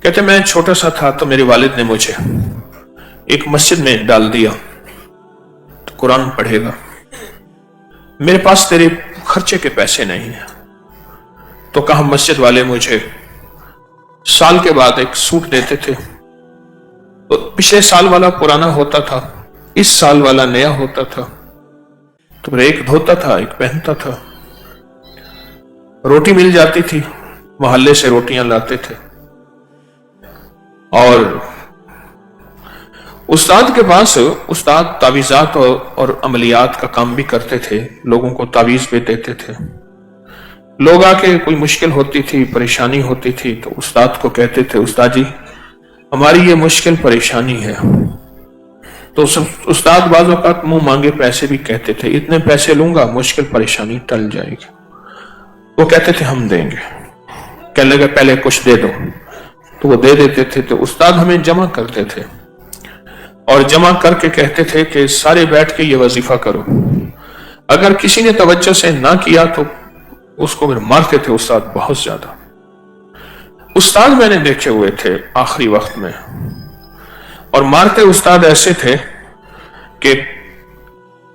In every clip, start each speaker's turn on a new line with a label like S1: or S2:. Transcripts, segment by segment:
S1: कहते मैं छोटा सा था तो मेरे वालिद ने मुझे एक मस्जिद में डाल दिया, तो कुरान पढ़ेगा, मेरे पास तेरे खर्चे के पैसे नहीं हैं। तो कहा मस्जिद वाले मुझे साल के बाद एक सूट देते थे, तो पिछले साल वाला पुराना होता था, इस साल वाला नया होता था, तो एक धोता था एक पहनता था। रोटी मिल जाती थी, मोहल्ले से रोटियां लाते थे। और उस्ताद के पास उस्ताद तावीज़ात और अमलियात का काम भी करते थे, लोगों को तावीज़ भी देते थे। लोग आके कोई मुश्किल होती थी, परेशानी होती थी, तो उस्ताद को कहते थे उस्ताद जी हमारी ये मुश्किल परेशानी है। तो उस्ताद बाज़ औक़ात मुंह मांगे पैसे भी कहते थे, इतने पैसे लूंगा मुश्किल परेशानी टल जाएगी। वो कहते थे हम देंगे, कहने लगे पहले कुछ दे दो, तो वो दे देते थे। तो उस्ताद हमें जमा करते थे और जमा करके कहते थे कि सारे बैठ के ये वजीफा करो, अगर किसी ने तवज्जो से ना किया तो उसको फिर मारते थे उस्ताद बहुत ज्यादा। उस्ताद मैंने देखे हुए थे आखिरी वक्त में, और मारते उस्ताद ऐसे थे कि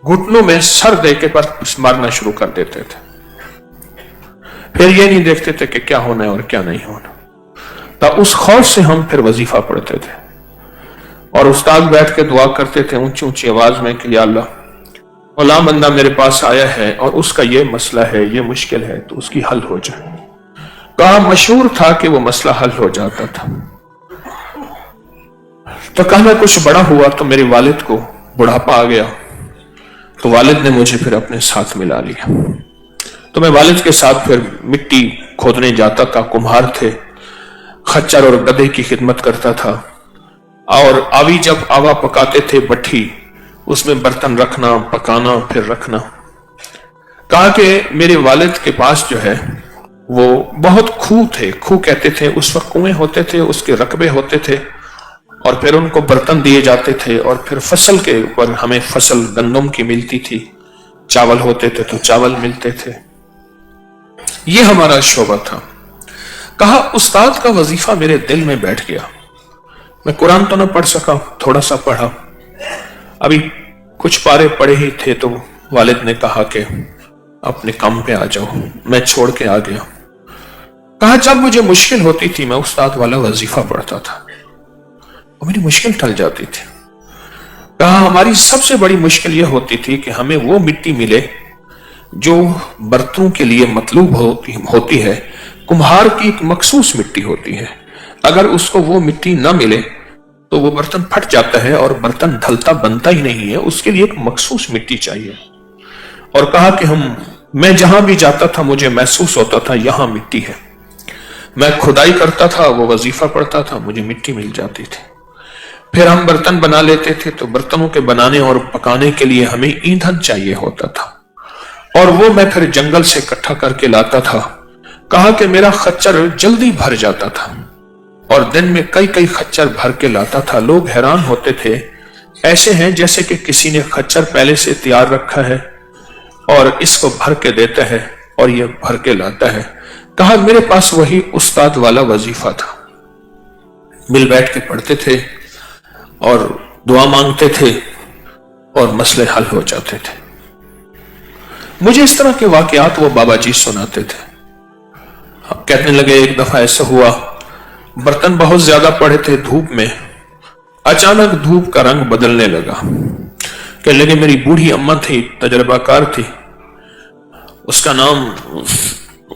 S1: घुटनों में सर दे के पर मारना शुरू कर देते थे, फिर ये नहीं देखते थे कि क्या होना है और क्या नहीं होना। तो उस खौफ से हम फिर वजीफा पढ़ते थे और उस्ताद बैठ के दुआ करते थे ऊंची ऊंची आवाज में कि या अल्लाह फलां बंदा मेरे पास आया है और उसका ये मसला है, ये मुश्किल है, तो उसकी हल हो जाए। कहा मशहूर था कि वो मसला हल हो जाता था। तो कहा मैं कुछ बड़ा हुआ तो मेरे वालिद को बुढ़ापा आ गया, तो वालिद ने मुझे फिर अपने साथ मिला लिया। तो मैं वालिद के साथ फिर मिट्टी खोदने जाता था, कुम्हार थे, खच्चर और गधे की खिदमत करता था। और आवी जब आवा पकाते थे भट्ठी, उसमें बर्तन रखना, पकाना, फिर रखना। कहा कि मेरे वालिद के पास जो है वो बहुत खूह थे, खूह कहते थे उस वक्त, कुएं होते थे, उसके रकबे होते थे, और फिर उनको बर्तन दिए जाते थे। और फिर फसल के ऊपर हमें फसल गंदम की मिलती थी, चावल होते थे तो चावल मिलते थे। ये हमारा शोबा था। कहा उस्ताद का वजीफा मेरे दिल में बैठ गया। मैं कुरान तो न पढ़ सका, थोड़ा सा पढ़ा, अभी कुछ पारे पढ़े ही थे, तो वालिद ने कहा कि अपने काम पे आ जाओ। मैं छोड़ के आ गया। कहा जब मुझे मुश्किल होती थी मैं उस्ताद वाला वजीफा पढ़ता था और मेरी मुश्किल टल जाती थी। कहा हमारी सबसे बड़ी मुश्किल यह होती थी कि हमें वो मिट्टी मिले जो बर्तनों के लिए मतलूब होती है। कुम्हार की एक मखसूस मिट्टी होती है, अगर उसको वो मिट्टी ना मिले तो वो बर्तन फट जाता है और बर्तन ढलता बनता ही नहीं है, उसके लिए एक मखसूस मिट्टी चाहिए। और कहा कि मैं जहां भी जाता था मुझे महसूस होता था यहां मिट्टी है। मैं खुदाई करता था, वो वजीफा पढ़ता था, मुझे मिट्टी मिल जाती थी। फिर हम बर्तन बना लेते थे, तो बर्तनों के बनाने और पकाने के लिए हमें ईंधन चाहिए होता था, और वो मैं फिर जंगल से इकट्ठा करके लाता था। कहा कि मेरा खच्चर जल्दी भर जाता था और दिन में कई कई खच्चर भर के लाता था। लोग हैरान होते थे, ऐसे हैं जैसे कि किसी ने खच्चर पहले से तैयार रखा है और इसको भर के देता है और ये भर के लाता है। कहा मेरे पास वही उस्ताद वाला वजीफा था, मिल बैठ के पढ़ते थे और दुआ मांगते थे और मसले हल हो जाते थे। मुझे इस तरह के वाकयात वो बाबा जी सुनाते थे। कहने लगे एक दफा ऐसा हुआ, बर्तन बहुत ज्यादा पड़े थे धूप में, अचानक धूप का रंग बदलने लगा। कहने लगे मेरी बूढ़ी अम्मा थी, तजर्बाकार थी, उसका नाम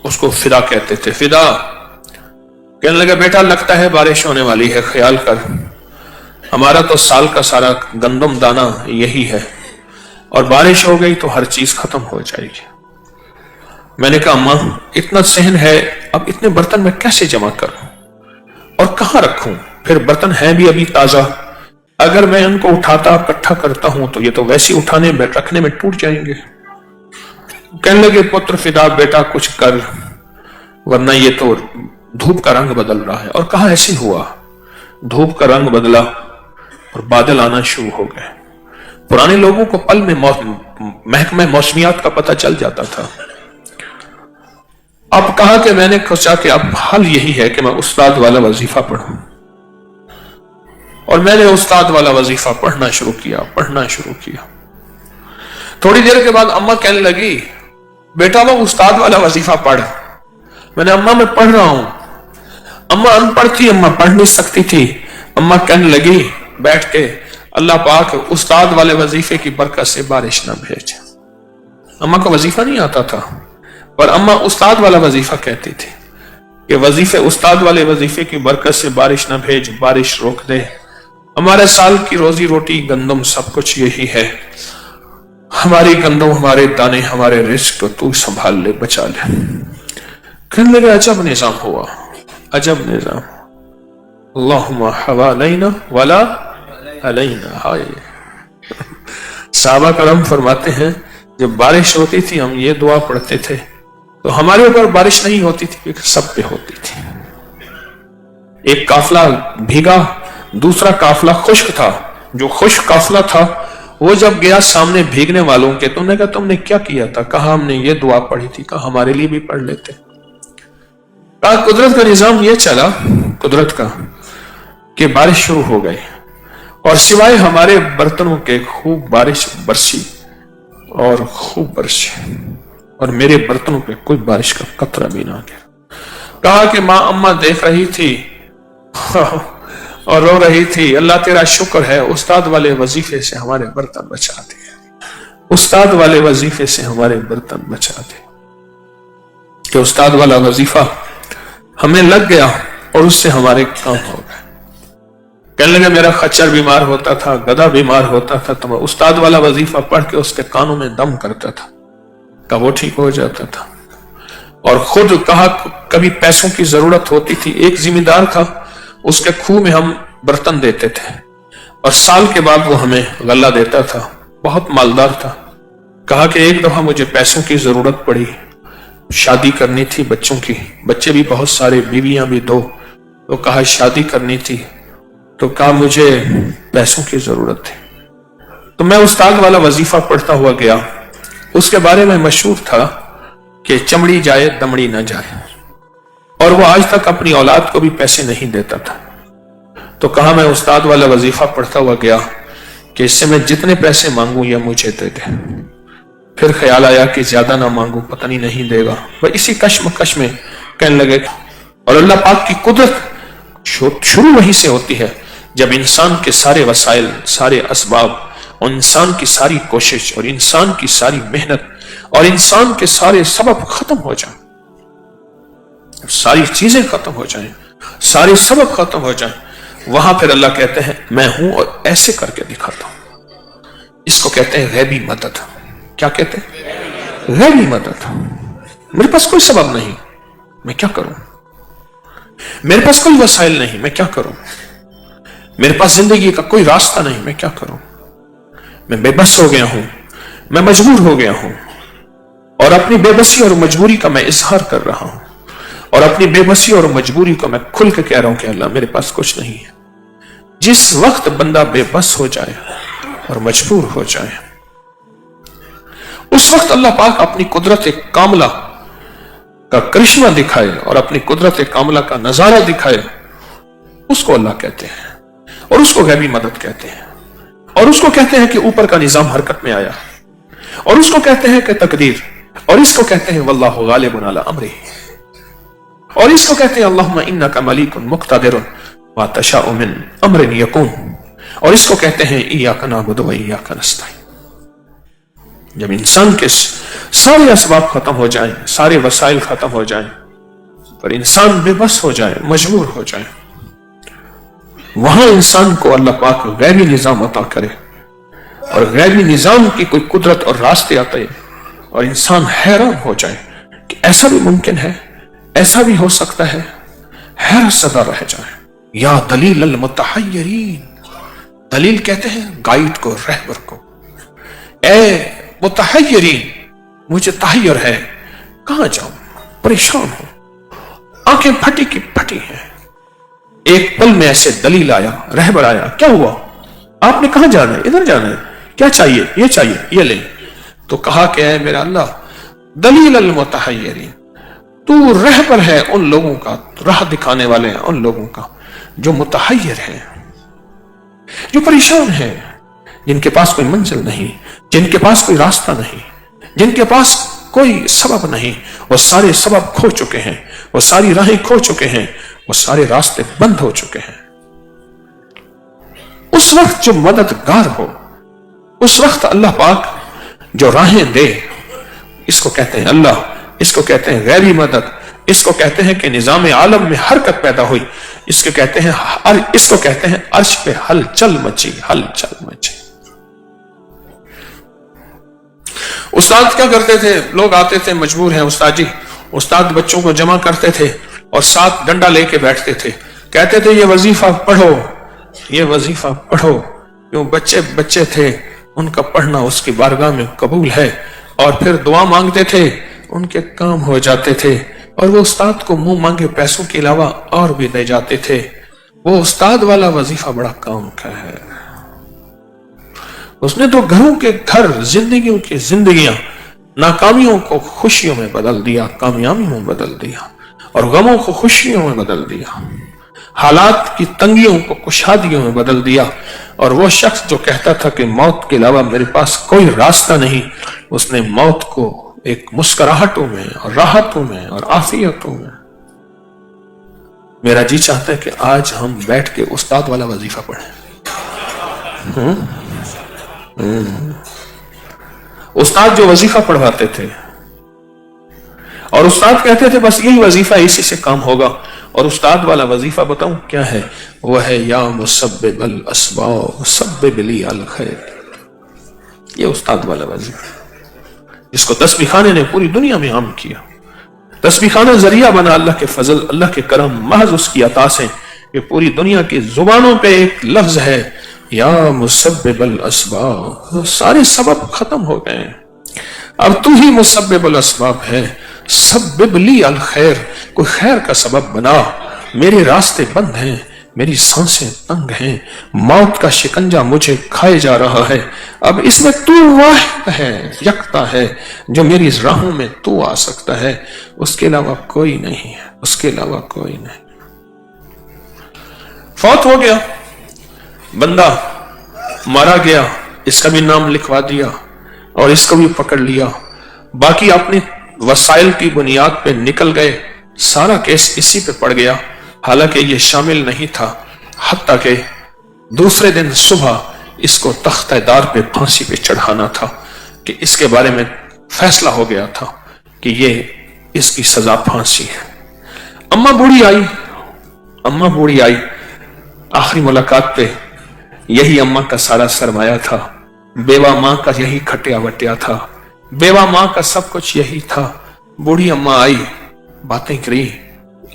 S1: उसको फिदा कहते थे, फिदा। कहने लगे बेटा लगता है बारिश होने वाली है, ख्याल कर, हमारा तो साल का सारा गंदम दाना यही है, और बारिश हो गई तो हर चीज खत्म हो जाएगी। मैंने कहा अम्मा इतना सहन है, अब इतने बर्तन मैं कैसे जमा करूं और कहां रखूं? फिर बर्तन हैं भी अभी ताजा, अगर मैं इनको उठाता इकट्ठा करता हूं तो ये तो वैसे उठाने में रखने में टूट जाएंगे। कहने लगे पुत्र फिदा बेटा कुछ कर, वरना ये तो धूप का रंग बदल रहा है। और कहा ऐसे हुआ, धूप का रंग बदला और बादल आना शुरू हो गए। पुराने लोगों को पल में महकमे मौसमियात का पता चल जाता था। اب کہا کہ میں نے سوچا کہ اب حل یہی ہے کہ میں استاد والا وظیفہ پڑھوں، اور میں نے استاد والا وظیفہ پڑھنا شروع کیا. تھوڑی دیر کے بعد اماں کہنے لگی بیٹا وہ استاد والا وظیفہ پڑھ. میں نے اماں میں پڑھ رہا ہوں. اماں ان پڑھ تھی، اماں پڑھ نہیں سکتی تھی. اماں کہنے لگی بیٹھ کے اللہ پاک استاد والے وظیفے کی برکت سے بارش نہ بھیج. اماں کو وظیفہ نہیں آتا تھا پر اماں استاد والا وظیفہ کہتی تھی کہ وظیفے استاد والے وظیفے کی برکت سے بارش نہ بھیج، بارش روک دے. ہمارے سال کی روزی روٹی گندم سب کچھ یہی ہے، ہماری گندم ہمارے دانے ہمارے رزق کو تو سنبھال لے، بچا لے. کہنے لگے عجب نظام ہوا، عجب نظام. اللہم حوالینا ولا علینا. ہائے صحابہ کرام فرماتے ہیں جب بارش ہوتی تھی ہم یہ دعا پڑھتے تھے تو ہمارے اوپر بارش نہیں ہوتی تھی کیونکہ سب پہ ہوتی تھی. ایک قافلہ بھیگا، دوسرا قافلہ خشک تھا. جو خشک قافلہ تھا وہ جب گیا سامنے بھیگنے والوں کے تو انہوں نے کہا تم نے کیا کیا تھا؟ کہا ہم نے یہ دعا پڑھی تھی. کہا ہمارے لیے بھی پڑھ لیتے. کہا قدرت کا نظام یہ چلا، قدرت کا، کہ بارش شروع ہو گئی اور سوائے ہمارے برتنوں کے خوب بارش برسی اور خوب برسی اور میرے برتنوں پہ کوئی بارش کا قطرہ بھی نہ گیا. کہا کہ ماں اماں دیکھ رہی تھی اور رو رہی تھی اللہ تیرا شکر ہے استاد والے وظیفے سے ہمارے برتن بچا دے، استاد والے وظیفے سے ہمارے برتن بچا دے. کہ استاد والا وظیفہ ہمیں لگ گیا اور اس سے ہمارے کام ہو گئے. کہنے لگے میرا خچر بیمار ہوتا تھا، گدھا بیمار ہوتا تھا تو میں استاد والا وظیفہ پڑھ کے اس کے کانوں میں دم کرتا تھا کہ وہ ٹھیک ہو جاتا تھا. اور خود کہا کبھی پیسوں کی ضرورت ہوتی تھی، ایک ذمہ دار تھا اس کے کھو میں ہم برتن دیتے تھے اور سال کے بعد وہ ہمیں غلہ دیتا تھا، بہت مالدار تھا. کہا کہ ایک دفعہ مجھے پیسوں کی ضرورت پڑی، شادی کرنی تھی بچوں کی، بچے بھی بہت سارے، بیویاں بھی 2. تو کہا شادی کرنی تھی تو کہا مجھے پیسوں کی ضرورت تھی تو میں استاد والا وظیفہ پڑھتا ہوا گیا. اس کے بارے میں مشہور تھا کہ چمڑی جائے دمڑی نہ جائے، اور وہ آج تک اپنی اولاد کو بھی پیسے نہیں دیتا تھا. تو کہا میں استاد والا وظیفہ پڑھتا ہوا گیا کہ اس سے میں جتنے پیسے مانگوں یہ مجھے دے دے. پھر خیال آیا کہ زیادہ نہ مانگوں، پتہ نہیں دے گا. وہ اسی کشمکش میں کہنے لگے. اور اللہ پاک کی قدرت شروع وہیں سے ہوتی ہے جب انسان کے سارے وسائل، سارے اسباب اور انسان کی ساری کوشش اور انسان کی ساری محنت اور انسان کے سارے سبب ختم ہو جائیں، ساری چیزیں ختم ہو جائیں، سارے سبب ختم ہو جائیں، وہاں پھر اللہ کہتے ہیں میں ہوں اور ایسے کر کے دکھاتا ہوں. اس کو کہتے ہیں غیبی مدد. کیا کہتے ہیں؟ غیبی مدد. میرے پاس کوئی سبب نہیں، میں کیا کروں؟ میرے پاس کوئی وسائل نہیں، میں کیا کروں؟ میرے پاس زندگی کا کوئی راستہ نہیں، میں کیا کروں؟ میں بے بس ہو گیا ہوں، میں مجبور ہو گیا ہوں، اور اپنی بے بسی اور مجبوری کا میں اظہار کر رہا ہوں، اور اپنی بے بسی اور مجبوری کو میں کھل کے کہہ رہا ہوں کہ اللہ میرے پاس کچھ نہیں ہے. جس وقت بندہ بے بس ہو جائے اور مجبور ہو جائے اس وقت اللہ پاک اپنی قدرت کاملہ کا کرشمہ دکھائے اور اپنی قدرت کاملہ کا نظارہ دکھائے، اس کو اللہ کہتے ہیں اور اس کو غیبی مدد کہتے ہیں. اور اس کو کہتے ہیں کہ اوپر کا نظام حرکت میں آیا، اور اس کو کہتے ہیں کہ تقدیر، اور اس کو کہتے ہیں واللہ غالب علی امرہ، اور اس کو کہتے ہیں اللہم انک ملیک مقتدر ما تشاء من امر یکون، اور اس کو کہتے ہیں ایاک نعبد و ایاک نستعین. جب انسان کے سارے اسباب ختم ہو جائیں، سارے وسائل ختم ہو جائیں، پر انسان بے بس ہو جائے، مجبور ہو جائے، وہاں انسان کو اللہ پاک غیبی نظام عطا کرے اور غیبی نظام کی کوئی قدرت اور راستے آتے اور انسان حیران ہو جائے کہ ایسا بھی ممکن ہے، ایسا بھی ہو سکتا ہے، حیرت زدہ رہ جائے. یا دلیل المتحیرین، دلیل کہتے ہیں گائیڈ کو، رہبر کو. اے متحیرین، مجھے تحیر ہے، کہاں جاؤں، پریشان ہوں، آنکھیں پھٹی کی پھٹی ہیں. ایک پل میں ایسے دلیل آیا، رہبر آیا، کیا ہوا؟ آپ نے کہاں جانا ہے؟ ادھر جانا ہے. کیا چاہیے؟ یہ چاہیے، یہ لیں. تو کہا کہ اے میرا اللہ دلیل المتحیرین، تو रहबर है उन लोगों का, राह दिखाने वाले हैं उन लोगों का जो मुतहय्यर हैं, जो परेशान हैं, जिनके पास कोई मंजिल नहीं, जिनके पास कोई रास्ता नहीं, जिनके पास कोई सबब नहीं। वो सारे सबब खो चुके हैं, वो सारी राहें खो चुके हैं, वो सारे रास्ते बंद हो चुके हैं। उस वक्त जो मददगार हो, उस वक्त अल्लाह पाक जो राहें दे, इसको कहते हैं अल्लाह, इसको कहते हैं गैरी मदद, इसको कहते हैं कि निजाम आलम में हरकत पैदा हुई, इसको कहते हैं अर्श पे हलचल मची, हलचल मची। उस्ताद क्या करते थे, लोग आते थे मजबूर हैं उस्ताद जी, उस्ताद बच्चों को जमा करते थे और साथ डंडा लेके बैठते थे, कहते थे ये वजीफा पढ़ो, ये वजीफा पढ़ो। क्यों? बच्चे बच्चे थे, उनका पढ़ना उसकी बारगाह में कबूल है। और फिर दुआ मांगते थे, उनके काम हो जाते थे, और वो उस्ताद को मुंह मांगे पैसों के अलावा और भी दे जाते थे। वो उस्ताद वाला वजीफा बड़ा काम का है। उसने तो घरों के घर, जिंदगियों की जिंदगियां, नाकामियों को खुशियों में बदल दिया, कामयाबियों में बदल दिया, और गमों को खुशियों में बदल दिया, हालात की तंगियों को कुशादियों में बदल दिया। और वो शख्स जो कहता था कि मौत के अलावा मेरे पास कोई रास्ता नहीं, उसने मौत को एक मुस्कुराहटों में और राहतों में और आफियतों में। मेरा जी चाहता है कि आज हम बैठ के उस्ताद वाला वजीफा पढ़ें। उस्ताद जो वजीफा पढ़वाते थे, और उस्ताद कहते थे बस यही वजीफा, इसी से काम होगा। और उस्ताद वाला वजीफा बताऊं क्या है? वो है या मुसब्बिबल अस्बाब सब्बिबली अल खैर। ये उस्ताद वाला वजीफा जिसको तस्बीह खाने ने पूरी दुनिया में आम किया। तस्बीह खाना जरिया बना अल्लाह के फजल, अल्लाह के करम, महज उसकी अता से कि पूरी दुनिया की जुबानों पे एक लफ्ज है या मुसब्बिबल अस्बाब। सारे सबब खत्म हो गए, अब तू ही मुसब्बिबुल अस्बाब है। सब्बिबली अल खैर, कोई खैर का सबब बना। मेरे रास्ते बंद हैं, मेरी सांसें तंग हैं, मौत का शिकंजा मुझे खाए जा रहा है। अब इसमें तू वाहिद है, यकता है, जो मेरी इस राहों में तू आ सकता है। उसके अलावा कोई नहीं है, उसके अलावा कोई नहीं। फौत हो गया बंदा, मारा गया, इसका भी नाम लिखवा दिया और इसको भी पकड़ लिया। बाकी अपने वसाइल की बुनियाद पे निकल गए, सारा केस इसी पे पड़ गया। हालांकि ये शामिल नहीं था, हत्ता के दूसरे दिन सुबह इसको तख्तेदार पे फांसी पे चढ़ाना था कि इसके बारे में फैसला हो गया था कि ये इसकी सजा फांसी है। अम्मा बूढ़ी आई आखिरी मुलाकात पे। यही अम्मा का सारा सरमाया था, बेवा मां का यही खटिया वटिया था, बेवा मां का सब कुछ यही था। बूढ़ी अम्मा आई, बातें करी,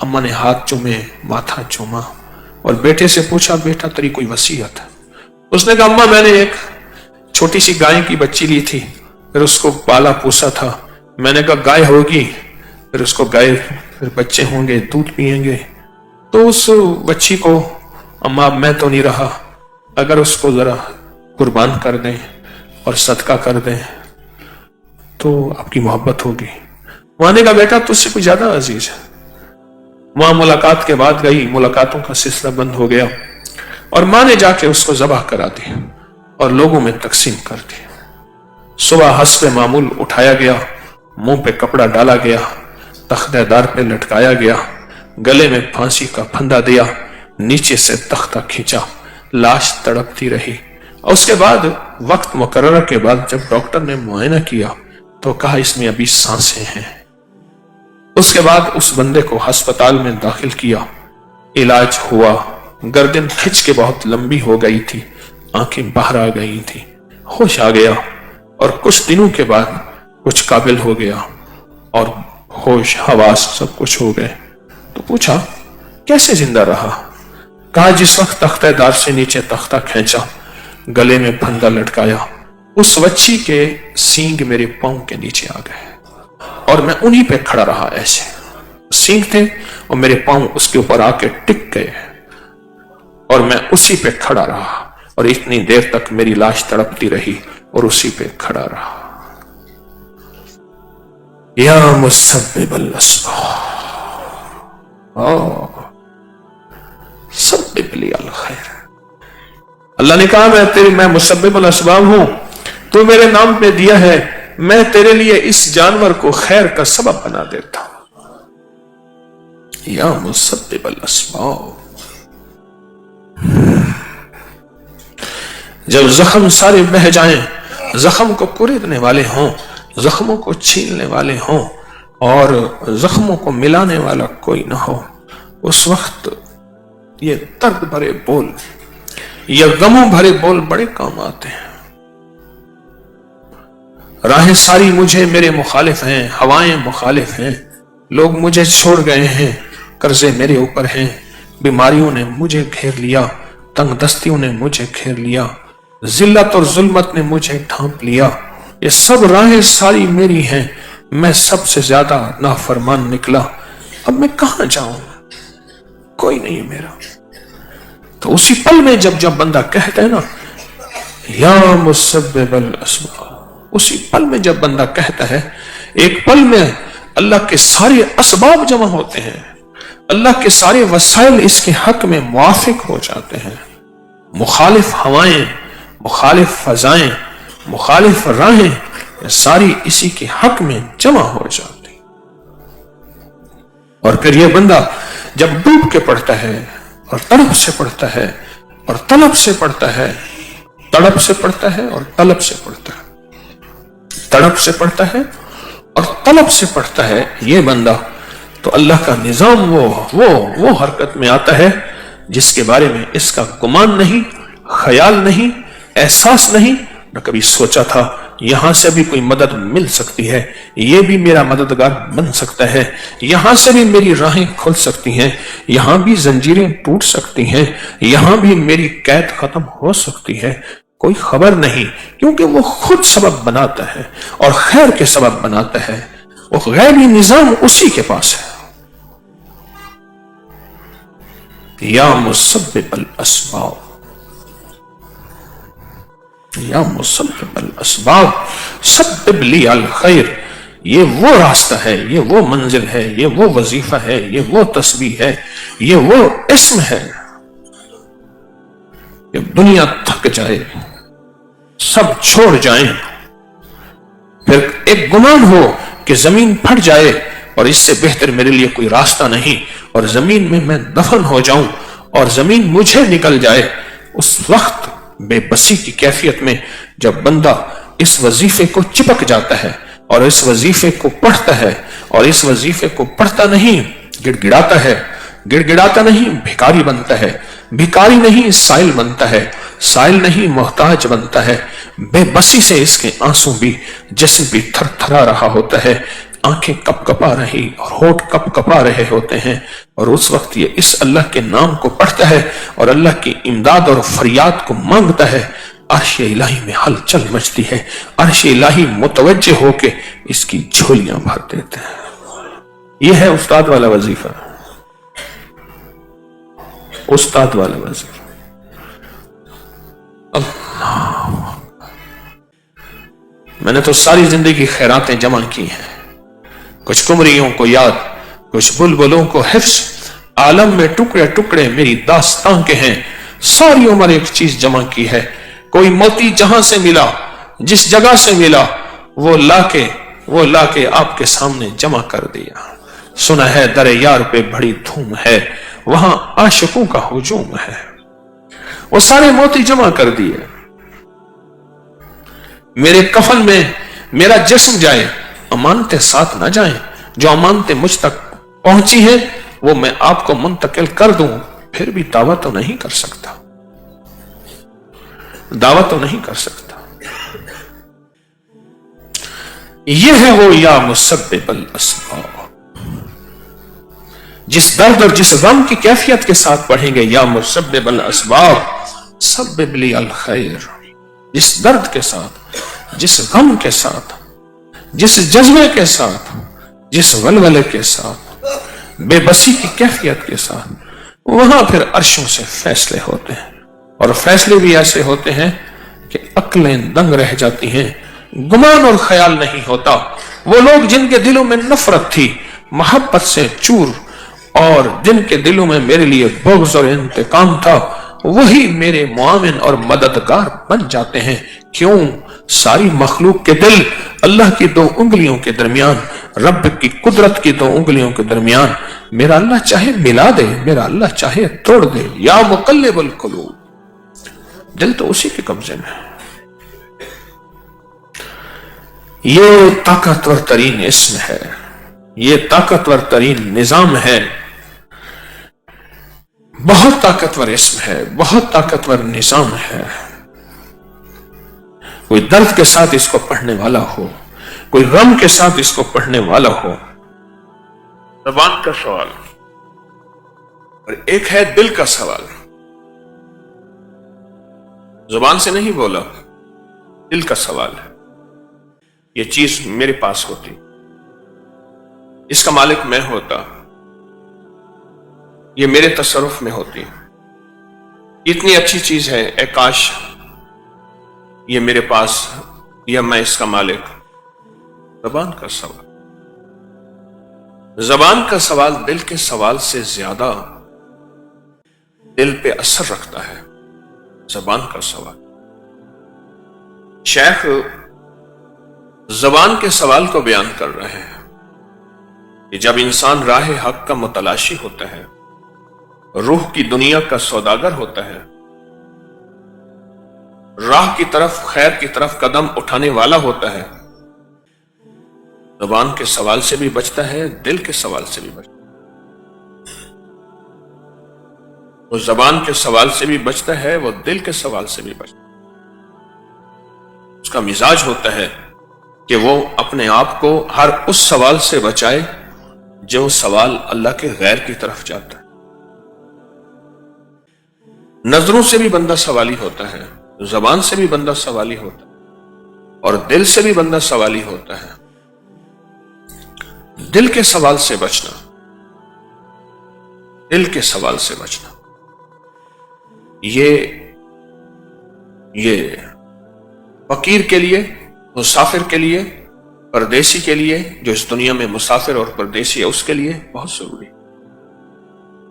S1: अम्मा ने हाथ चूमे, माथा चूमा और बेटे से पूछा बेटा तेरी कोई वसीयत है? उसने कहा अम्मा मैंने एक छोटी सी गाय की बच्ची ली थी, फिर उसको पाला पोसा था। मैंने कहा गाय होगी, फिर उसको गाय, फिर बच्चे होंगे, दूध पिएंगे, तो उस बच्ची को अम्मा मैं तो नहीं रहा, अगर उसको जरा कुर्बान कर दें और सदका कर दें तो आपकी मोहब्बत होगी। मां ने कहा बेटा तुझसे कोई ज्यादा अजीज है। मां मुलाकात के बाद गई, मुलाकातों का सिलसिला बंद हो गया और मां ने जाके उसको ज़बाह करा दी और लोगों में तकसीम कर दी। सुबह हस्ब मामूल उठाया गया, मुंह पे कपड़ा डाला गया, तख्तेदार पे लटकाया गया, गले में फांसी का फंदा दिया, नीचे से तख्ता खींचा, लाश तड़पती रही। और उसके बाद वक्त मुकर्रर के बाद जब डॉक्टर ने मुआयना किया तो कहा इसमें अभी सांसें हैं। उसके बाद उस बंदे को अस्पताल में दाखिल किया, इलाज हुआ, गर्दन खिंच के बहुत लंबी हो गई थी, आंखें बाहर आ गई थी, होश आ गया और कुछ दिनों के बाद कुछ काबिल हो गया और होश हवास सब कुछ हो गए। तो पूछा कैसे जिंदा रहा? कहा जिस वक्त तख्तेदार से नीचे तख्ता खींचा, गले में फंदा लटकाया, उस बच्ची के सींग मेरे पांव के नीचे आ गए और मैं उन्हीं पे खड़ा रहा। ऐसे सींग थे और मेरे पांव उसके ऊपर आके टिक गए और मैं उसी पे खड़ा रहा और इतनी देर तक मेरी लाश तड़पती रही और उसी पे खड़ा रहा। या मुसब्बिबल अस्बाब। सब्बिब ली अल खैर। अल्लाह ने कहा मैं मुसब्बिब अल असबाब हूं, तू मेरे नाम पे दिया है, मैं तेरे लिए इस जानवर को खैर का सबब बना देता हूं। या मुसब्बिब अल असबाब। जब जख्म सारे बह जाएं, जख्म को कुरेदने वाले हों, जख्मों को छीलने वाले हों और जख्मों को मिलाने वाला कोई ना हो, उस वक्त ये दर्द भरे बोल, ये गमों भरे बोल बड़े काम आते हैं। राहें सारी मुझे मेरे मुखालिफ हैं, हवाएं मुखालिफ हैं, लोग मुझे छोड़ गए हैं, कर्जे मेरे ऊपर हैं, बीमारियों ने मुझे घेर लिया, तंग दस्तियों ने मुझे घेर लिया, जिल्लत और जुल्मत ने मुझे ढांप लिया। ये सब राहें सारी मेरी हैं, मैं सबसे ज्यादा नाफरमान निकला, अब मैं कहां जाऊं, कोई नहीं है मेरा। तो उसी पल में जब बंदा कहता है ना या मुसब्बिबल असबाब, उसी पल में जब बंदा कहता है, एक पल में अल्लाह के सारे असबाब जमा होते हैं, अल्लाह के सारे वसाइल इसके हक में मुआफिक हो जाते हैं। मुखालिफ हवाएं, मुखालिफ फजाएं, मुखालिफ राहें सारी इसी के हक में जमा हो जाती। और फिर यह बंदा जब डूब के पढ़ता है और तड़प से पढ़ता है और तलब से पढ़ता है, तड़प से पढ़ता है और तलब से पढ़ता है, तड़प से पढ़ता है और तलब से पढ़ता है ये बंदा, तो अल्लाह का निजाम वो हरकत में आता है जिसके बारे में इसका गुमान नहीं, ख्याल नहीं, एहसास नहीं, न कभी सोचा था यहां से भी कोई मदद मिल सकती है, ये भी मेरा मददगार बन सकता है, यहां से भी मेरी राहें खुल सकती हैं, यहां भी जंजीरें टूट सकती हैं, यहां भी मेरी कैद खत्म हो सकती है। कोई खबर नहीं, क्योंकि वो खुद सबब बनाता है और खैर के सबब बनाता है, वो गैबी निजाम उसी के पास है। या मुसब्बिबल असबाब, या मुसब्बिबल असबाब सब्बिब ली अल खैर। ये वो रास्ता है, ये वो मंजिल है, ये वो वजीफा है, ये वो तस्बीह है, ये वो इस्म है। कि दुनिया थक जाए, सब छोड़ जाएं, फिर एक गुमान हो कि जमीन फट जाए और इससे बेहतर मेरे लिए कोई रास्ता नहीं, और जमीन में मैं दफन हो जाऊं और जमीन मुझे निकल जाए, उस वक्त बेबसी की कैफियत में जब बंदा इस वजीफे को चिपक जाता है और इस वजीफे को पढ़ता है और इस वजीफे को पढ़ता नहीं गिड़गिड़ाता है, गिड़गिड़ाता नहीं भिखारी बनता है, भिखारी नहीं साइल बनता है, साइल नहीं मोहताज बनता है। बेबसी से इसके आंसू भी, जिस्म भी थरथरा रहा होता है, आंखें कपकपा रही और होठ कपकपा रहे होते हैं, और उस वक्त ये इस अल्लाह के नाम को पढ़ता है और अल्लाह की इमदाद और फरियाद को मांगता है। अर्श इलाही में हलचल मचती है, अर्श इलाही मुतवज्जे होके इसकी झोलियां भर देते हैं। यह है उस्ताद वाला वजीफा, उस्ताद वाला वजीफा। अल्लाह, मैंने तो सारी जिंदगी खैरातें जमा की हैं, कुछ कुमरियों को याद, कुछ बुलबुलों को हिफ्स, आलम में टुकड़े टुकड़े मेरी दास्तां के हैं, सारी उम्र एक चीज जमा की है। कोई मोती जहां से मिला, जिस जगह से मिला, वो लाके आपके सामने जमा कर दिया। सुना है दर यार पे बड़ी धूम है, वहां आशिकों का हुजूम है। वो सारे मोती जमा कर दिए। मेरे कफन में मेरा जिस्म जाए, अमानतें साथ ना जाएं, जो अमानतें मुझ तक पहुंची हैं वो मैं आपको मुंतकिल कर दूं, फिर भी दावा तो नहीं कर सकता, दावा तो नहीं कर सकता। यह है वो या मुसब्बिबल असबाब, जिस दर्द और जिस गम की कैफियत के साथ पढ़ेंगे या मुसब्बिबल असबाब सब्बिब ली अल खैर, जिस दर्द के साथ, जिस गम के साथ, जिस जज्बे के साथ, जिस वलवले के साथ, बेबसी की कैफियत के साथ, वहां फिर अर्शों से फैसले होते हैं, और फैसले भी ऐसे होते हैं कि अक्लें दंग रह जाती हैं, गुमान और ख्याल नहीं होता। वो लोग जिनके दिलों में नफरत थी, मोहब्बत से चूर اور जिन के दिलों में मेरे लिए बुग़्ज़ और इंतकाम था वही मेरे मुआविन और मददगार बन जाते हैं। क्यों? सारी मखलूक के दिल अल्लाह की दो उंगलियों के दरमियान, रब की कुदरत की दो उंगलियों के दरमियान, मेरा अल्लाह चाहे मिला दे, मेरा अल्लाह चाहे तोड़ दे। या मुक़ल्लिबुल क़ुलूब, दिल तो उसी के कब्जे में। ये ताकतवर तरीन इस्म है, ये ताकतवर तरीन निजाम है, बहुत ताकतवर इस्म है, बहुत ताकतवर निजाम है। कोई दर्द के साथ इसको पढ़ने वाला हो, कोई गम के साथ इसको पढ़ने वाला हो। ज़बान का सवाल और एक है दिल का सवाल। ज़बान से नहीं बोला, दिल का सवाल है। ये चीज मेरे पास होती, इसका मालिक मैं होता, ये मेरे तसर्रुफ में होती, इतनी अच्छी चीज है, ए काश ये मेरे पास, या मैं इसका मालिक। ज़बान का सवाल, ज़बान का सवाल दिल के सवाल से ज्यादा दिल पे असर रखता है। ज़बान का सवाल, शेख ज़बान के सवाल को बयान कर रहे हैं कि जब इंसान राह हक का मुतलाशी होता है, रूह की दुनिया का सौदागर होता है, राह की तरफ, खैर की तरफ कदम उठाने वाला होता है, ज़बान के सवाल से भी बचता है, दिल के सवाल से भी बचता है। वो ज़बान के सवाल से भी बचता है, वो दिल के सवाल से भी बचता है। उसका मिजाज होता है कि वो अपने आप को हर उस सवाल से बचाए जो सवाल अल्लाह के गैर की तरफ जाता है। नजरों से भी बंदा सवाली होता है, ज़बान से भी बंदा सवाली होता है, और दिल से भी बंदा सवाली होता है। दिल के सवाल से बचना, दिल के सवाल से बचना, ये फकीर के लिए, मुसाफिर के लिए, परदेसी के लिए, जो इस दुनिया में मुसाफिर और परदेसी है उसके लिए बहुत जरूरी।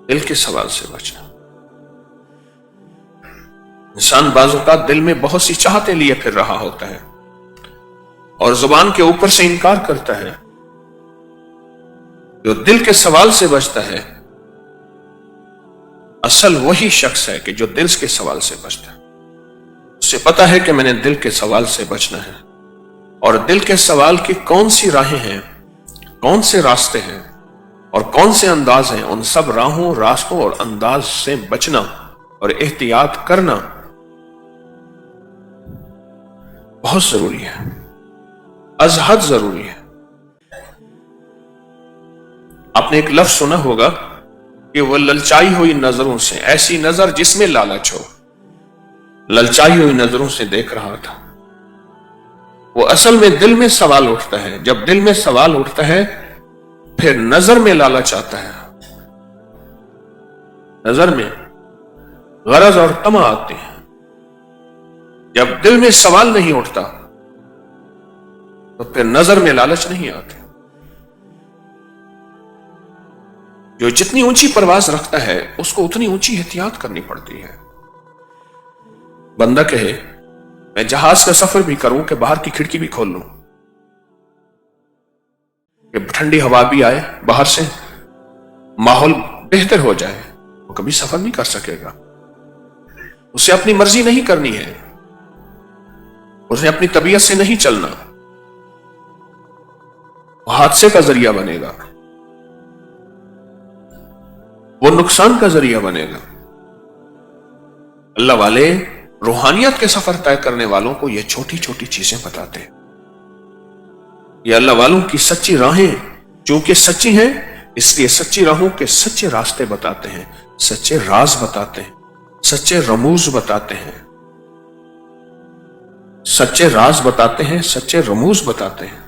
S1: दिल के सवाल से बचना। इंसान बाज़ औक़ात दिल में बहुत सी चाहते लिए फिर रहा होता है और ज़ुबान के ऊपर से इनकार करता है। जो दिल के सवाल से बचता है, असल वही शख्स है कि जो दिल के सवाल से बचता है। उसे पता है कि मैंने दिल के सवाल से बचना है, और दिल के सवाल की कौन सी राहें हैं, कौन से रास्ते हैं और कौन से अंदाज हैं, उन सब राहों, रास्तों और अंदाज से बचना और एहतियात करना बहुत जरूरी है, अज़हद जरूरी है। आपने एक लफ्ज सुना होगा कि वह ललचाई हुई नजरों से, ऐसी नजर जिसमें लालच हो, ललचाई हुई नजरों से देख रहा था। वो असल में दिल में सवाल उठता है। जब दिल में सवाल उठता है फिर नजर में लालच आता है, नजर में गरज और तमा आती है। जब दिल में सवाल नहीं उठता तो फिर नजर में लालच नहीं आती। जो जितनी ऊंची परवाज रखता है उसको उतनी ऊंची एहतियात करनी पड़ती है। बंदा कहे मैं जहाज का सफर भी करूं कि बाहर की खिड़की भी खोल लूं कि ठंडी हवा भी आए, बाहर से माहौल बेहतर हो जाए, वो कभी सफर नहीं कर सकेगा। उसे अपनी मर्जी नहीं करनी है, उसे अपनी तबीयत से नहीं चलना, वो हादसे का जरिया बनेगा, वो नुकसान का जरिया बनेगा। अल्लाह वाले रूहानियत के सफर तय करने वालों को ये छोटी छोटी चीजें बताते हैं। ये अल्लाह वालों की सच्ची राहें चूंकि सच्ची हैं, इसलिए सच्ची राहों के सच्चे रास्ते बताते हैं, सच्चे राज बताते हैं, सच्चे रमूज बताते हैं, सच्चे राज बताते हैं, सच्चे रमूज बताते हैं,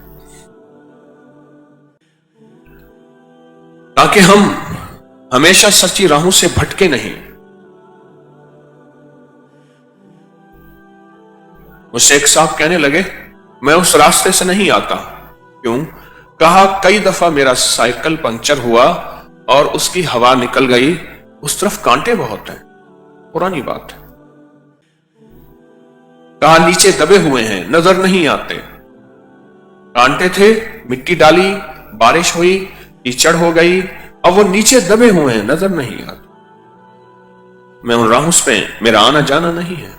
S1: ताकि हम हमेशा सच्ची राहों से भटके नहीं। मुझसे एक साहब कहने लगे मैं उस रास्ते से नहीं आता। क्यों? कहा कई दफा मेरा साइकिल पंक्चर हुआ اور اس کی ہوا نکل گئی، اس طرف کانٹے بہت ہیں، پرانی بات ہے۔ کہا نیچے دبے ہوئے ہیں، نظر نہیں آتے، کانٹے تھے، مٹی ڈالی، بارش ہوئی، کیچڑ ہو گئی، اب وہ نیچے دبے ہوئے ہیں، نظر نہیں آتے۔ میں ان راہوں پہ میرا آنا جانا نہیں ہے۔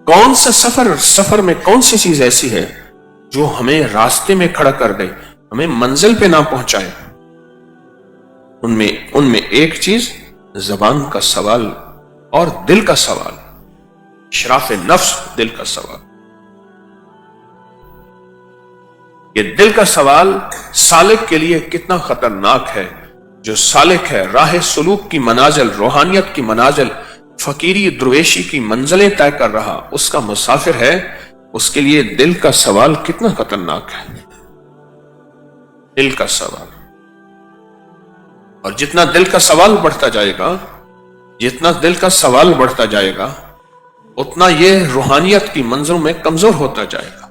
S1: کون سا سفر میں کون سی چیز ایسی ہے جو ہمیں راستے میں کھڑا کر دے، ہمیں منزل پہ نہ پہنچائے؟ ان میں ایک چیز زبان کا سوال اور دل کا سوال، اشراف نفس، دل کا سوال۔ یہ دل کا سوال سالک کے لیے کتنا خطرناک ہے۔ جو سالک ہے، راہ سلوک کی منازل، روحانیت کی منازل، فقیری درویشی کی منزلیں طے کر رہا، اس کا مسافر ہے، اس کے لیے دل کا سوال کتنا خطرناک ہے۔ دل کا سوال، اور جتنا دل کا سوال بڑھتا جائے گا، جتنا دل کا سوال بڑھتا جائے گا، اتنا یہ روحانیت کی منزلوں میں کمزور ہوتا جائے گا۔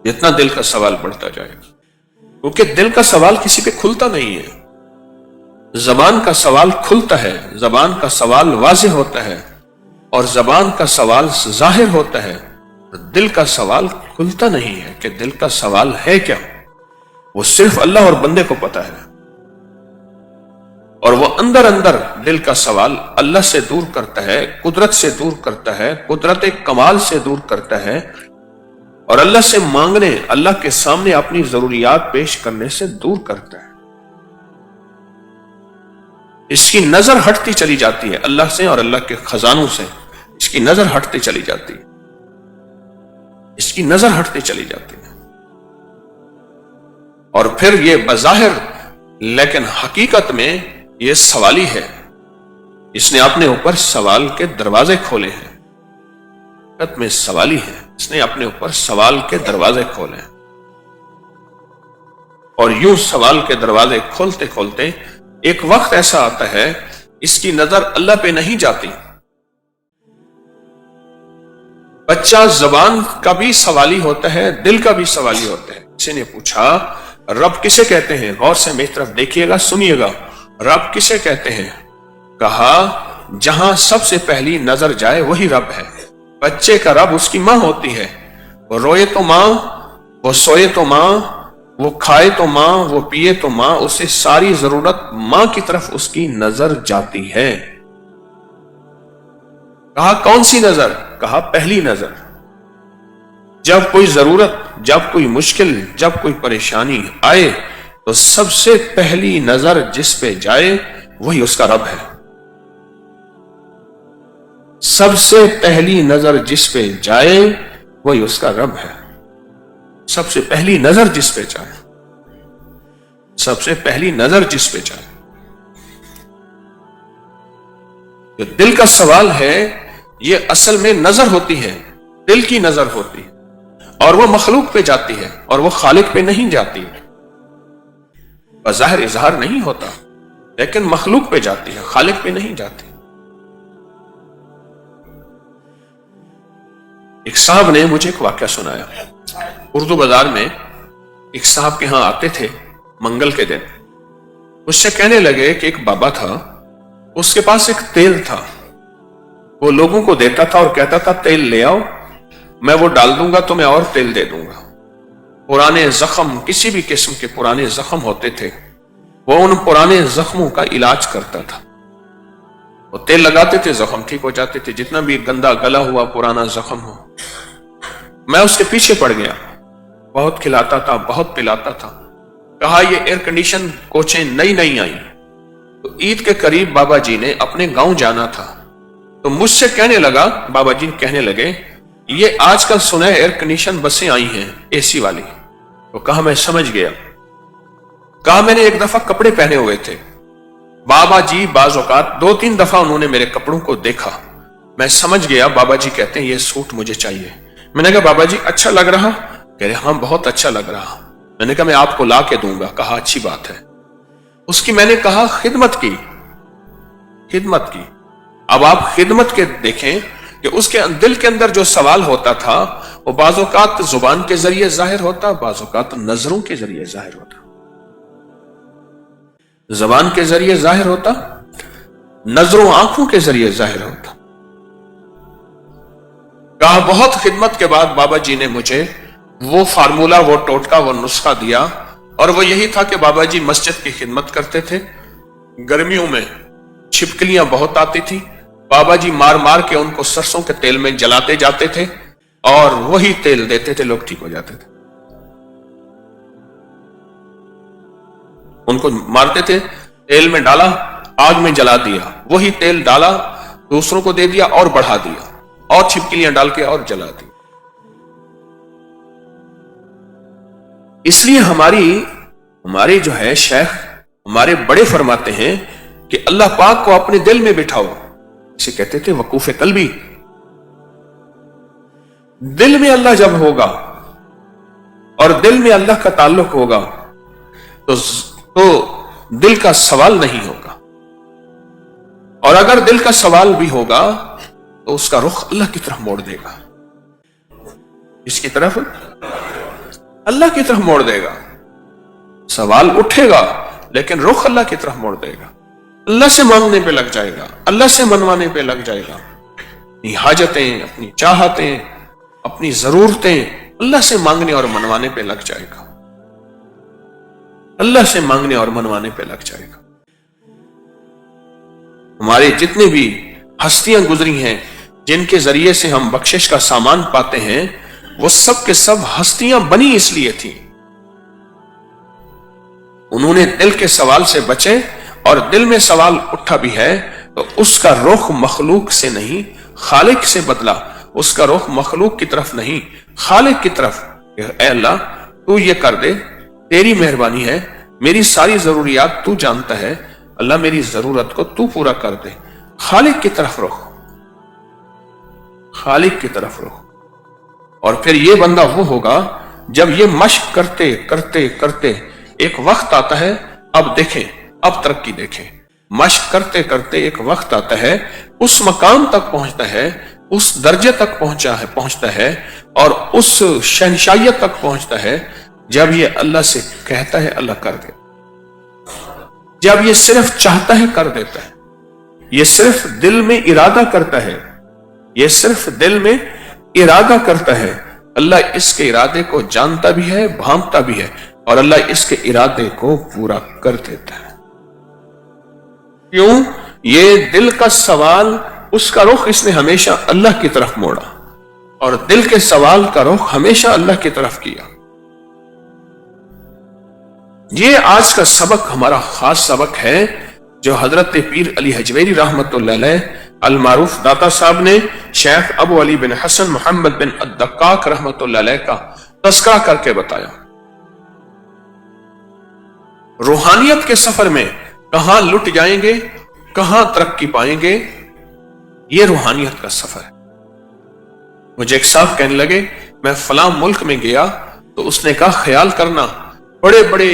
S1: جتنا دل کا سوال بڑھتا جائے گا، کیونکہ دل کا سوال کسی پہ کھلتا نہیں ہے۔ زبان کا سوال کھلتا ہے، زبان کا سوال واضح ہوتا ہے، اور زبان کا سوال ظاہر ہوتا ہے۔ دل کا سوال کھلتا نہیں ہے کہ دل کا سوال ہے کیا، وہ صرف اللہ اور بندے کو پتا ہے۔ اور وہ اندر اندر دل کا سوال اللہ سے دور کرتا ہے، قدرت سے دور کرتا ہے، قدرت کمال سے دور کرتا ہے، اور اللہ سے مانگنے، اللہ کے سامنے اپنی ضروریات پیش کرنے سے دور کرتا ہے۔ اس کی نظر ہٹتی چلی جاتی ہے اللہ سے اور اللہ کے خزانوں سے، اس کی نظر ہٹتی چلی جاتی ہے، اس کی نظر ہٹتی چلی جاتی ہے۔ اور پھر یہ بظاہر لیکن حقیقت میں یہ سوالی ہے، اس نے اپنے اوپر سوال کے دروازے کھولے ہیں، حقیقت میں سوالی ہے، اس نے اپنے اوپر سوال کے دروازے کھولے ہیں۔ اور یوں سوال کے دروازے کھولتے کھولتے ایک وقت ایسا آتا ہے اس کی نظر اللہ پہ نہیں جاتی۔ بچہ زبان کا بھی سوالی ہوتا ہے، دل کا بھی سوالی ہوتا ہے۔ کسی نے پوچھا رب کسے کہتے ہیں؟ غور سے میری طرف دیکھیے گا، سنیے گا، رب کسے کہتے ہیں؟ کہا جہاں سب سے پہلی نظر جائے وہی رب ہے۔ بچے کا رب اس کی ماں ہوتی ہے، وہ روئے تو ماں، وہ سوئے تو ماں، وہ کھائے تو ماں، وہ پیے تو ماں، اسے ساری ضرورت ماں کی طرف اس کی نظر جاتی ہے۔ کہا کون سی نظر؟ کہا پہلی نظر۔ جب کوئی ضرورت، جب کوئی مشکل، جب کوئی پریشانی آئے تو سب سے پہلی نظر جس پہ جائے وہی اس کا رب ہے۔ سب سے پہلی نظر جس پہ جائے وہی اس کا رب ہے۔ سب سے پہلی نظر جس پہ جائے، سب سے پہلی نظر جس پہ جائے۔ جو دل کا سوال ہے یہ اصل میں نظر ہوتی ہے، دل کی نظر ہوتی ہے، اور وہ مخلوق پہ جاتی ہے اور وہ خالق پہ نہیں جاتی۔ بظاہر اظہار نہیں ہوتا لیکن مخلوق پہ جاتی ہے، خالق پہ نہیں جاتی۔ ایک صاحب نے مجھے ایک واقعہ سنایا۔ اردو بازار میں ایک صاحب کے ہاں آتے تھے منگل کے دن، اس سے کہنے لگے کہ ایک بابا تھا، اس کے پاس ایک تیل تھا، وہ لوگوں کو دیتا تھا اور کہتا تھا تیل لے آؤ، میں وہ ڈال دوں گا تمہیں اور تیل دے دوں گا۔ پرانے زخم، کسی بھی قسم کے پرانے زخم ہوتے تھے، وہ ان پرانے زخموں کا علاج کرتا تھا۔ وہ تیل لگاتے تھے، زخم ٹھیک ہو جاتے تھے، جتنا بھی گندا گلا ہوا پرانا زخم ہو۔ میں اس کے پیچھے پڑ گیا، بہت کھلاتا تھا، بہت پلاتا تھا۔ کہا یہ ایئر کنڈیشن کوچیں نئی نئی آئیں تو عید کے قریب بابا جی نے اپنے گاؤں جانا تھا، تو مجھ سے کہنے لگا، بابا جی کہنے لگے یہ آج کل سنا ہے ایئر کنڈیشن بسیں آئی ہیں اے سی والی۔ تو کہا میں سمجھ گیا۔ کہا میں نے ایک دفعہ کپڑے پہنے ہوئے تھے، بابا جی بعض اوقات 2-3 دفعہ انہوں نے میرے کپڑوں کو دیکھا، میں سمجھ گیا بابا جی کہتے ہیں یہ سوٹ مجھے چاہیے۔ میں نے کہا بابا جی اچھا لگ رہا؟ کہہ رہے ہاں بہت اچھا لگ رہا۔ میں نے کہا میں آپ کو لا کے دوں گا۔ کہا اچھی بات ہے۔ اس کی میں نے کہا خدمت کی۔ اب آپ خدمت کے دیکھیں کہ اس کے دل کے اندر جو سوال ہوتا تھا وہ بعض اوقات زبان کے ذریعے ظاہر ہوتا، بعض اوقات نظروں کے ذریعے ظاہر ہوتا۔ زبان کے ذریعے ظاہر ہوتا، نظروں آنکھوں کے ذریعے ظاہر ہوتا۔ کہا بہت خدمت کے بعد بابا جی نے مجھے وہ فارمولا، وہ ٹوٹکا، وہ نسخہ دیا، اور وہ یہی تھا کہ بابا جی مسجد کی خدمت کرتے تھے، گرمیوں میں چھپکلیاں بہت آتی تھی، بابا جی مار مار کے ان کو سرسوں کے تیل میں جلاتے جاتے تھے اور وہی تیل دیتے تھے، لوگ ٹھیک ہو جاتے تھے۔ ان کو مارتے تھے، تیل میں ڈالا، آگ میں جلا دیا، وہی تیل ڈالا، دوسروں کو دے دیا اور بڑھا دیا، اور چھپکلیاں ڈال کے اور جلا دی۔ اس لیے ہمارے جو ہے شیخ ہمارے بڑے فرماتے ہیں کہ اللہ پاک کو اپنے دل میں بٹھاؤ، اسے کہتے تھے وقوف قلبی۔ دل میں اللہ جب ہوگا اور دل میں اللہ کا تعلق ہوگا تو دل کا سوال نہیں ہوگا، اور اگر دل کا سوال بھی ہوگا تو اس کا رخ اللہ کی طرف موڑ دے گا، اس کی طرف اللہ کی طرف موڑ دے گا۔ سوال اٹھے گا لیکن رخ اللہ کی طرف موڑ دے گا، اللہ سے مانگنے پہ لگ جائے گا، اللہ سے منوانے پہ لگ جائے گا، اپنی حاجتیں، اپنی چاہتیں، اپنی ضرورتیں اللہ سے مانگنے اور منوانے پہ لگ جائے گا، اللہ سے مانگنے اور منوانے پہ لگ جائے گا۔ ہمارے جتنے بھی ہستیاں گزری ہیں جن کے ذریعے سے ہم بخشش کا سامان پاتے ہیں، وہ سب کے سب ہستیاں بنی اس لیے تھی، انہوں نے دل کے سوال سے بچے، اور دل میں سوال اٹھا بھی ہے تو اس کا رخ مخلوق سے نہیں خالق سے بدلا، اس کا رخ مخلوق کی طرف نہیں خالق کی طرف، اے اللہ تو یہ کر دے، تیری مہربانی ہے، میری ساری ضروریات تو جانتا ہے، اللہ میری ضرورت کو تو پورا کر دے، خالق کی طرف رخ، خالق کی طرف رخ۔ اور پھر یہ بندہ وہ ہوگا جب یہ مشق کرتے کرتے کرتے ایک وقت آتا ہے، اب دیکھیں، اب ترقی دیکھیں، مشق کرتے کرتے ایک وقت آتا ہے، اس مقام تک پہنچتا ہے، اس درجے تک پہنچتا ہے، اور اس شہنشائیت تک پہنچتا ہے جب یہ اللہ سے کہتا ہے اللہ کر دے، جب یہ صرف چاہتا ہے کر دیتا ہے، یہ صرف دل میں ارادہ کرتا ہے، یہ صرف دل میں ارادہ کرتا ہے، اللہ اس کے ارادے کو جانتا بھی ہے، بھانپتا بھی ہے، اور اللہ اس کے ارادے کو پورا کر دیتا ہے۔ کیوں؟ یہ دل کا سوال، اس کا رخ اس نے ہمیشہ اللہ کی طرف موڑا، اور دل کے سوال کا رخ ہمیشہ اللہ کی طرف کیا۔ یہ آج کا سبق ہمارا خاص سبق ہے جو حضرت پیر علی حجویری رحمت اللہ علیہ المعروف داتا صاحب نے شیخ ابو علی بن حسن محمد بن الدقاق رحمت اللہ علیہ کا تذکرہ کر کے بتایا۔ روحانیت کے سفر میں کہاں لٹ جائیں گے، کہاں ترقی پائیں گے، یہ روحانیت کا سفر ہے۔ مجھے ایک صاحب کہنے لگے میں فلاں ملک میں گیا تو اس نے کہا خیال کرنا بڑے بڑے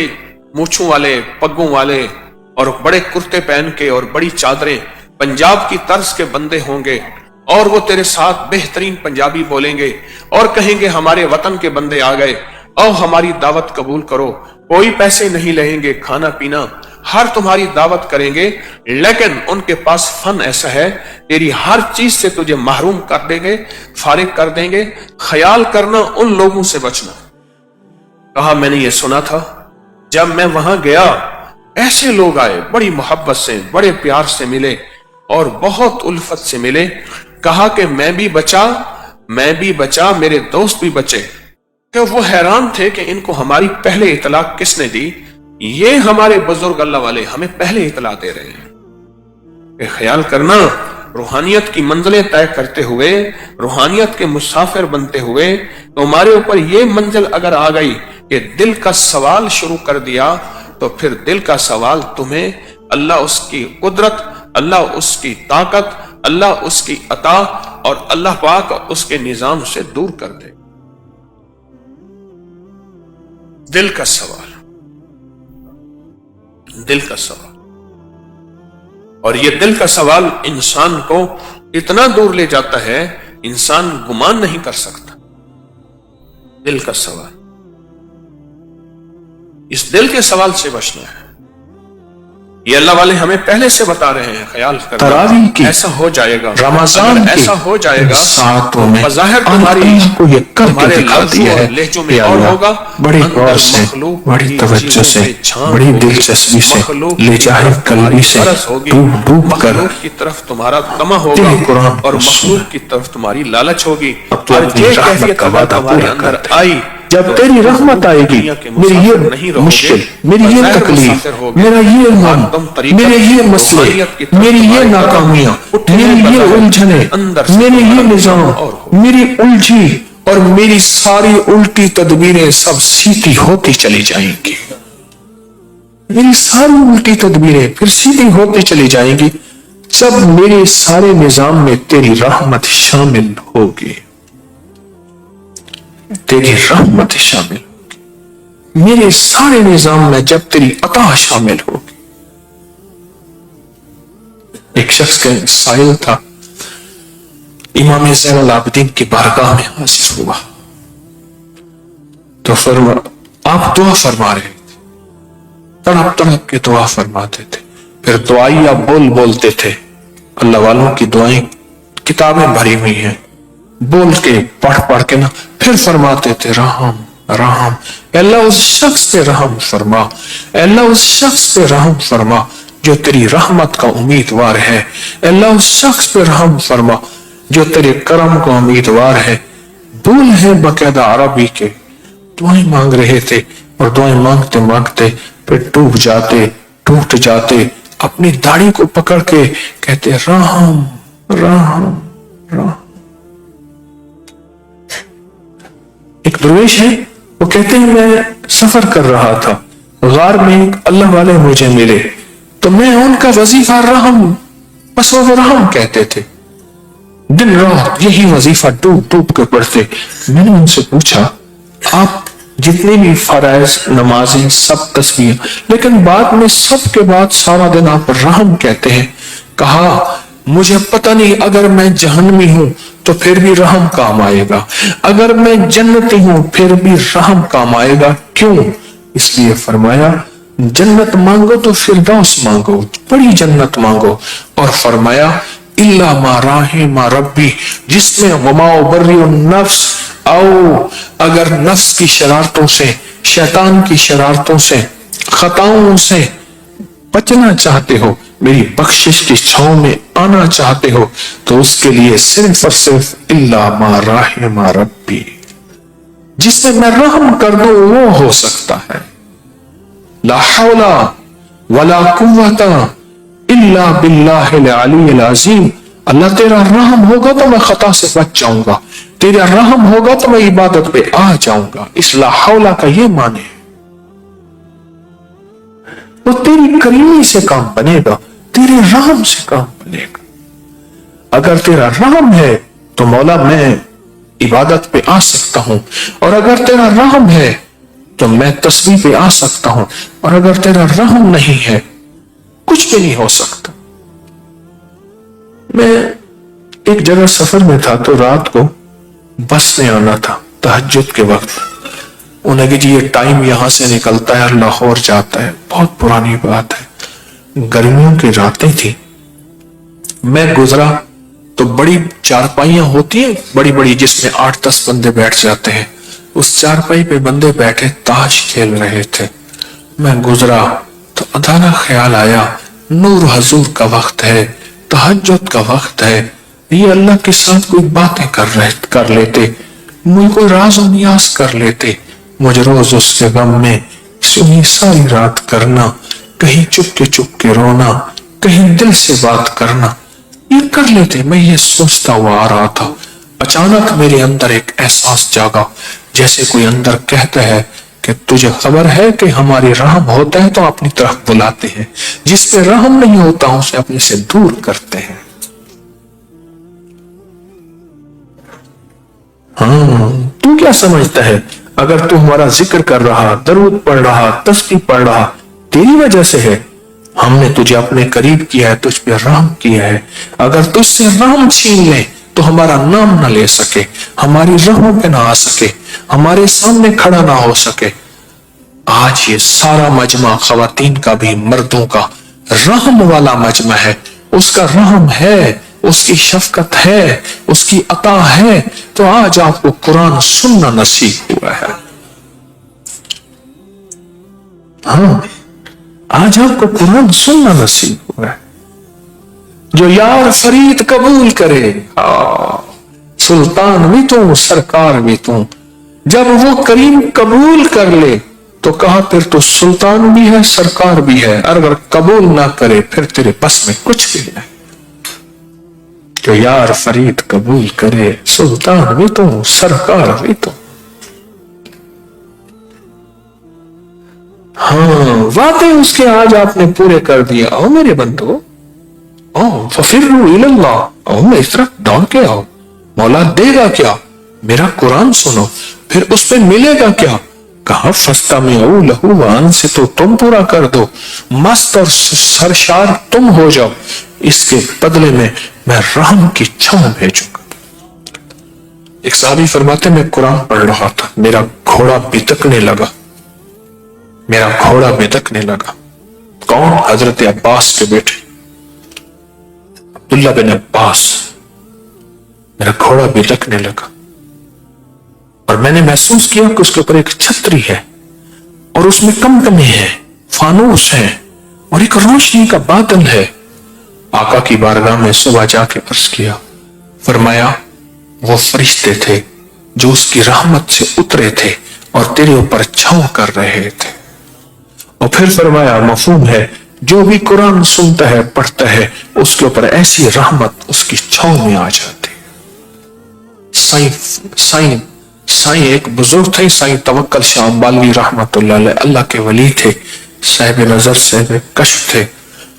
S1: مونچھوں والے، پگوں والے اور بڑے کرتے پہن کے اور بڑی چادریں پنجاب کی طرز کے بندے ہوں گے، اور وہ تیرے ساتھ بہترین پنجابی بولیں گے اور کہیں گے ہمارے وطن کے بندے آ گئے، او ہماری دعوت قبول کرو، کوئی پیسے نہیں لیں گے، کھانا پینا ہر تمہاری دعوت کریں گے، لیکن ان کے پاس فن ایسا ہے تیری ہر چیز سے تجھے محروم کر دیں گے، فارغ کر دیں گے، خیال کرنا ان لوگوں سے بچنا۔ کہا میں نے یہ سنا تھا، جب میں وہاں گیا ایسے لوگ آئے، بڑی محبت سے، بڑے پیار سے ملے اور بہت الفت سے ملے، کہا کہ میں بھی بچا، میرے دوست بھی بچے، کہ وہ حیران تھے کہ ان کو ہماری پہلے اطلاع کس نے دی، یہ ہمارے بزرگ اللہ والے ہمیں پہلے اطلاع دے رہے ہیں۔ کہ خیال کرنا روحانیت کی منزلیں طے کرتے ہوئے، روحانیت کے مسافر بنتے ہوئے، تو ہمارے اوپر یہ منزل اگر آ گئی کہ دل کا سوال شروع کر دیا، تو پھر دل کا سوال تمہیں اللہ اس کی قدرت، اللہ اس کی طاقت، اللہ اس کی عطا اور اللہ پاک اس کے نظام سے دور کر دے۔ دل کا سوال، دل کا سوال، اور یہ دل کا سوال انسان کو اتنا دور لے جاتا ہے انسان گمان نہیں کر سکتا۔ دل کا سوال، اس دل کے سوال سے بچنا ہے۔ یہ اللہ والے ہمیں پہلے سے بتا رہے ہیں، خیال
S2: تراویح کی،
S1: ایسا ہو جائے گا،
S2: رمضان کی
S1: ایسا ہو جائے گا
S2: ساعتوں میں
S1: بظاہر
S2: اللہ کو یہ کر کے دکھا دیا ہے
S1: کہ
S2: یا اللہ بڑی غور سے، بڑی توجہ سے، بڑی دلچسپی سے، لجاہد قلبی سے ڈوب ڈوب کر
S1: کی طرف تمہارا طمع ہوگا
S2: قرآن
S1: اور مخلوق کی طرف تمہاری لالچ ہوگی،
S2: اب تو
S1: اور
S2: اپنی
S1: یہ
S2: رحمت
S1: کیفیت
S2: کا
S1: اگر
S2: وعدہ
S1: تمہارے
S2: پورا
S1: اندر
S2: کرتے
S1: آئی،
S2: جب تیری رحمت آئے گی، میری یہ مشکل، میری یہ تکلیف، میرا یہ غم، میرے یہ مسئلے، میری یہ ناکامیاں، میری یہ الجھنیں، میری یہ نظام، میری الجھی اور میری ساری الٹی تدبیریں سب سیدھی ہوتی چلی جائیں گی، میری ساری الٹی تدبیریں پھر سیدھی ہوتی چلی جائیں گی جب میرے سارے نظام میں تیری رحمت شامل ہوگی، تیری رحمت شامل ہوگی میرے سارے نظام میں، جب تیری عطا شامل ہوگی۔ ایک شخص کا سائل تھا، امام زین العابدین کی بارگاہ میں حاضر ہوا تو آپ دعا فرما رہے تھے، تڑپ تڑپ کے دعا فرماتے تھے، پھر دعائیہ بول بولتے تھے، اللہ والوں کی دعائیں کتابیں بھری ہوئی ہیں، بول کے پڑھ پڑھ کے نا پھر فرماتے تھے رحم رحم، اے اللہ اس شخص پہ رحم فرما، اے اللہ اس شخص پہ رحم فرما جو تیری رحمت کا امیدوار ہے، اے اللہ اس شخص پہ رحم فرما جو تیرے کرم کا امیدوار ہے۔ بول ہے باقاعدہ عربی کے، دعائیں مانگ رہے تھے اور دعائیں مانگتے مانگتے پھر ڈوب جاتے، ٹوٹ جاتے، اپنی داڑھی کو پکڑ کے کہتے رحم رحم رحم۔ ایک درویش ہے، وہ کہتے ہیں میں سفر کر رہا تھا، غار میں ایک اللہ والے مجھے ملے تو میں ان کا وظیفہ رحم، بس وہ رحم کہتے تھے، دن رات یہی وظیفہ ڈوب ڈوب کے پڑھتے۔ میں نے ان سے پوچھا آپ جتنے بھی فرائض نمازیں سب تسبیح، لیکن بعد میں سب کے بعد سارا دن آپ رحم کہتے ہیں؟ کہا مجھے پتہ نہیں، اگر میں جہنمی ہوں تو پھر بھی رحم کام آئے گا، اگر میں جنتی ہوں پھر بھی رحم کام آئے گا۔ کیوں؟ اس لیے فرمایا جنت مانگو تو فردوس مانگو، بڑی جنت مانگو، اور فرمایا الا ما رحم ربی، جس میں وما ابری النفس، او اگر نفس کی شرارتوں سے، شیطان کی شرارتوں سے، خطاؤں سے بچنا چاہتے ہو، میری بخشش کی چھاؤں میں آنا چاہتے ہو، تو اس کے لیے صرف اور صرف الا ما رحم ربی، جس میں میں رحم کر دوں وہ ہو سکتا ہے۔ لا حول ولا قوت الا باللہ العلی العظیم، اللہ تیرا رحم ہوگا تو میں خطا سے بچ جاؤں گا، تیرا رحم ہوگا تو میں عبادت پہ آ جاؤں گا۔ اس لا حول کا یہ معنی ہے، وہ تیری کریمی سے کام بنے گا، تیرے رحم سے کام بنے گا۔ اگر تیرا رحم ہے تو مولا میں عبادت پہ آ سکتا ہوں، اور اگر تیرا رحم ہے تو میں تسبیح پہ آ سکتا ہوں، اور اگر تیرا رحم نہیں ہے کچھ بھی نہیں ہو سکتا۔ میں ایک جگہ سفر میں تھا تو رات کو بس نے آنا تھا تہجد کے وقت، انہیں کہ جی یہ ٹائم یہاں سے نکلتا ہے اور لاہور جاتا ہے، بہت پرانی بات ہے، گرمیوں کی راتیں تھی، میں گزرا تو بڑی چارپائیاں ہوتی ہیں بڑی بڑی جس میں 8-10 بندے بیٹھ جاتے ہیں، اس چارپائی پہ بندے بیٹھے تاش کھیل رہے تھے، میں گزرا تو ادھانا خیال آیا نور حضور کا وقت ہے، تہجد کا وقت ہے، یہ اللہ کے ساتھ کوئی باتیں کر لیتے، مجھے کوئی راز و نیاز کر لیتے، مجھے روز اس کے غم میں سنی ساری رات کرنا، کہیں چپ کے رونا، کہیں دل سے بات کرنا، یہ کر لیتے۔ میں یہ سوچتا ہوا آ رہا تھا، اچانک میرے اندر ایک احساس جاگا، جیسے کوئی اندر کہتا ہے کہ تجھے خبر ہے کہ ہماری رحم ہوتا ہے تو اپنی طرف بلاتے ہیں، جس پہ رحم نہیں ہوتا اسے اپنے سے دور کرتے ہیں۔ ہاں تو کیا سمجھتا ہے اگر تو ہمارا ذکر کر رہا، درود پڑھ رہا، تسبیح پڑھ رہا، تیری وجہ سے ہے، ہم نے تجھے اپنے قریب کیا ہے، تجھ پہ رحم کیا ہے، اگر تجھ سے رحم چھین لیں تو ہمارا نام نہ لے سکے، ہماری راہوں پہ نہ آ سکے، ہمارے سامنے کھڑا نہ ہو سکے۔ آج یہ سارا مجمع خواتین کا بھی مردوں کا रहम वाला मजमा है, उसका रहम है, उसकी शफकत है, उसकी अता है। तो आज आपको कुरान सुनना नसीब हुआ है। हाँ, आज आपको कुरान सुनना नसीब हुआ है। जो यार फरीद कबूल करे, सुल्तान भी तू, सरकार भी तू। जब वो करीम कबूल कर ले तो कहा फिर तो सुल्तान भी है, सरकार भी है। अगर कबूल ना करे फिर तेरे बस में कुछ भी नहीं। जो यार फरीद कबूल करे, सुल्तान भी तो, सरकार भी तो। हाँ, वादे उसके आज आपने पूरे कर दिया। ओ मेरे बंदो, ओ फफिर्रू इलल्लाह, ओ मेरी तरफ दौड़ के आओ। मौला देगा क्या? मेरा कुरान सुनो। फिर उस पे मिलेगा क्या? कहा फस्तमिऊ लहू वान से तो तुम पूरा कर दो, मस्त और सरशार तुम हो जाओ। इसके बदले में मैं रहम की छांव भेजूंगा। एक साहबी फरमाते मैं कुरान पढ़ रहा था, मेरा घोड़ा बितकने लगा, मेरा घोड़ा बितकने लगा। कौन? हजरत अब्बास के बेटे अब्दुल्ला बिन अब्बास। मेरा घोड़ा बितकने लगा और मैंने महसूस किया कि उसके ऊपर एक छतरी है और उसमें कमकमे है, फानूस है और एक रोशनी का बादल है। आका की बारगाह में सुबह जाके अर्ज किया, फरमाया वो फरिश्ते थे जो उसकी रहमत से उतरे थे और तेरे ऊपर छांव कर रहे थे। और फिर फरमाया मफहूम है, जो भी कुरान सुनता है, पढ़ता है, उसके ऊपर ऐसी रहमत उसकी छांव में आ जाती है। साईं एक बुजुर्ग थे, साईं तवक्कल शाह अंबाली रहमतुल्लाह अलैह, अल्लाह के वली थे, साहिब नजर साहिब कश्फ थे।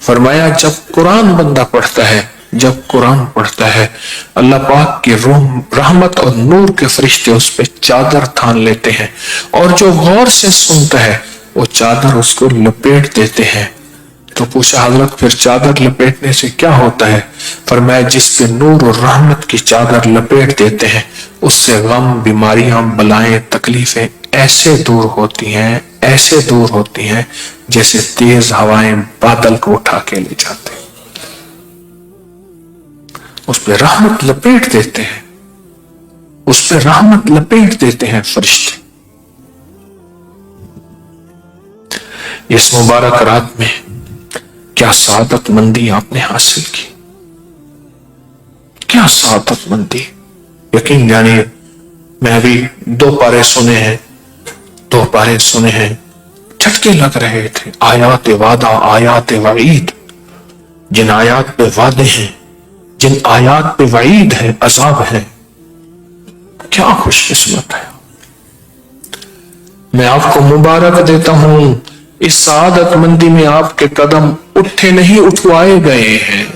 S2: फरमाया जब कुरान बंदा पढ़ता है, जब कुरान पढ़ता है, अल्लाह पाक की रहमत और नूर के फरिश्ते उस पर चादर थान लेते हैं और जो गौर से सुनता है वो चादर उसको लपेट देते हैं। तो पूछा हजरत फिर चादर लपेटने से क्या होता है? फरमाया जिस पे नूर और रहमत की चादर लपेट देते हैं उससे गम, बीमारियां, बलाएं, तकलीफें ऐसे दूर होती हैं, ऐसे दूर होती हैं जैसे तेज हवाएं बादल को उठा के ले जाते हैं। उस पे रहमत लपेट देते हैं, उस पे रहमत लपेट देते हैं फरिश्ते। इस मुबारक रात में क्या सादत मंदी आपने हासिल की, क्या सादत मंदी। यकीन जानिए मैं अभी 2 पारे सुने हैं, 2 पारे सुने हैं, झटके लग रहे थे। आयात वादा, आयात वईद। जिन आयात पे वादे हैं, जिन आयात पे वईद है, अजाब है, क्या खुशकिस्मत है। मैं आपको मुबारक देता हूं, इस सादत मंदी में आपके कदम उठे नहीं उठवाए गए हैं,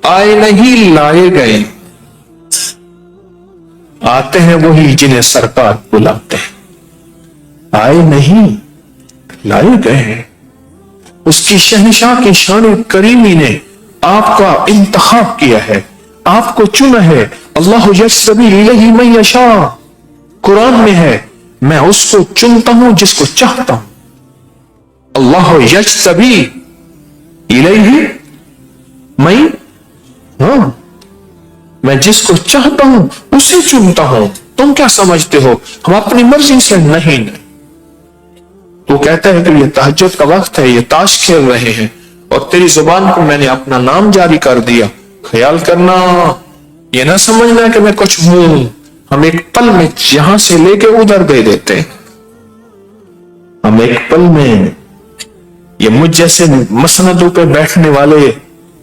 S2: आए नहीं लाए गए। आते हैं वही जिन्हें सरकार बुलाते हैं, आए नहीं लाए गए हैं। उसकी शहंशाह की शान करीमी ने आपका इंतखाब किया है, आपको चुना है। अल्लाह यज्तबी इलैहि मन यशा, कुरान में है, मैं उसको चुनता हूं जिसको चाहता हूं। अल्लाह यज्तबी इलैहि मन, हाँ, मैं जिसको चाहता हूं उसे चुनता हूं। तुम क्या समझते हो हम अपनी मर्जी से? नहीं नहीं। तो कहता है कि ये तहज्जुद का वक्त है, ये ताश खेल रहे हैं और तेरी जुबान को मैंने अपना नाम जारी कर दिया। ख्याल करना, ये ना समझना कि मैं कुछ हूं। हम एक पल में यहां से लेके उधर दे देते हैं। हम एक पल में, ये मुझ जैसे मसनदों पे बैठने वाले,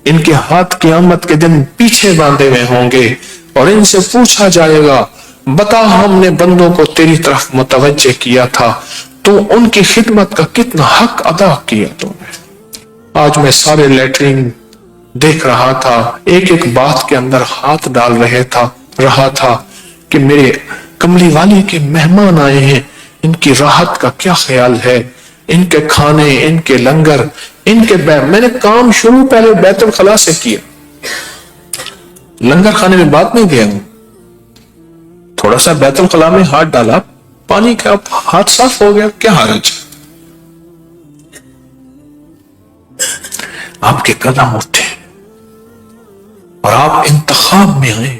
S2: इनके हाथ क़यामत के दिन पीछे बांधे हुए होंगे और इनसे पूछा जाएगा, बता हमने बंदों को तेरी तरफ मुतवज्जे किया था, तो उनकी खिदमत का कितना हक अदा किया तुमने। आज मैं सारे लेटरिन देख रहा था, एक एक बात के अंदर हाथ डाल रहा था कि मेरे कमली वाले के मेहमान आए हैं, इनकी राहत का क्या ख्याल है, इनके खाने, इनके लंगर, इनके मैंने काम शुरू पहले बैतुल खला से किया, लंगर खाने में बात नहीं गया हूं। थोड़ा सा बैतुल खला में हाथ डाला, पानी का हाथ साफ हो गया, क्या हर्ज। آپ کے قدم اٹھے اور آپ انتخاب میں آئے.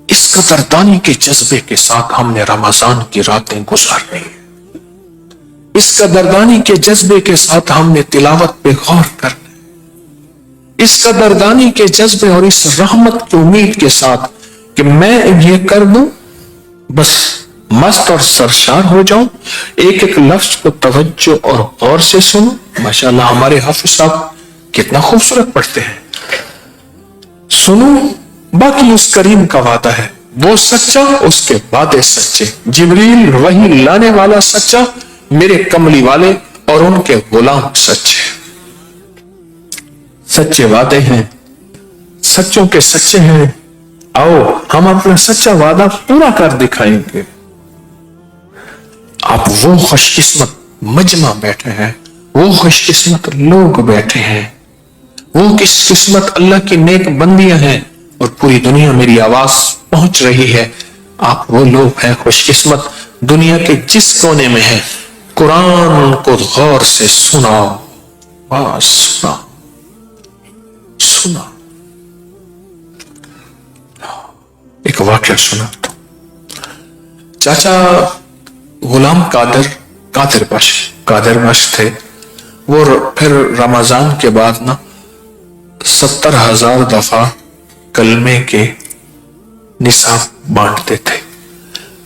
S2: اس قدردانی کے جذبے کے ساتھ ہم نے رمضان کی راتیں گزارنی ہیں. اس قدردانی کے جذبے کے ساتھ ہم نے تلاوت پہ غور کرنا. اس قدردانی کے جذبے اور اس رحمت کی امید کے ساتھ کہ میں یہ کر دوں بس مست اور سرشار ہو جاؤں. ایک ایک لفظ کو توجہ اور غور سے سنوں. ماشاءاللہ ہمارے حافظ صاحب کتنا خوبصورت پڑھتے ہیں. سنوں. باقی اس کریم کا وعدہ ہے، وہ سچا، اس کے وعدے سچے. جبریل وحی لانے والا سچا، میرے کملی والے اور ان کے غلام سچے. سچے وعدے ہیں، سچوں کے سچے ہیں. آؤ ہم اپنا سچا وعدہ پورا کر دکھائیں گے. آپ وہ خوش قسمت مجمع بیٹھے ہیں، وہ خوش قسمت لوگ بیٹھے ہیں، وہ کس قسمت اللہ کی نیک بندیاں ہیں اور پوری دنیا میری آواز پہنچ رہی ہے. آپ وہ لوگ ہیں خوش قسمت، دنیا کے جس کونے میں ہیں. قرآن کو غور سے سناؤ. بس سنا. ایک واقعہ سنا تو چاچا غلام قادر بخش تھے. وہ پھر رمضان کے بعد نا 70,000 دفعہ کلمے کے نصاب بانٹتے تھے.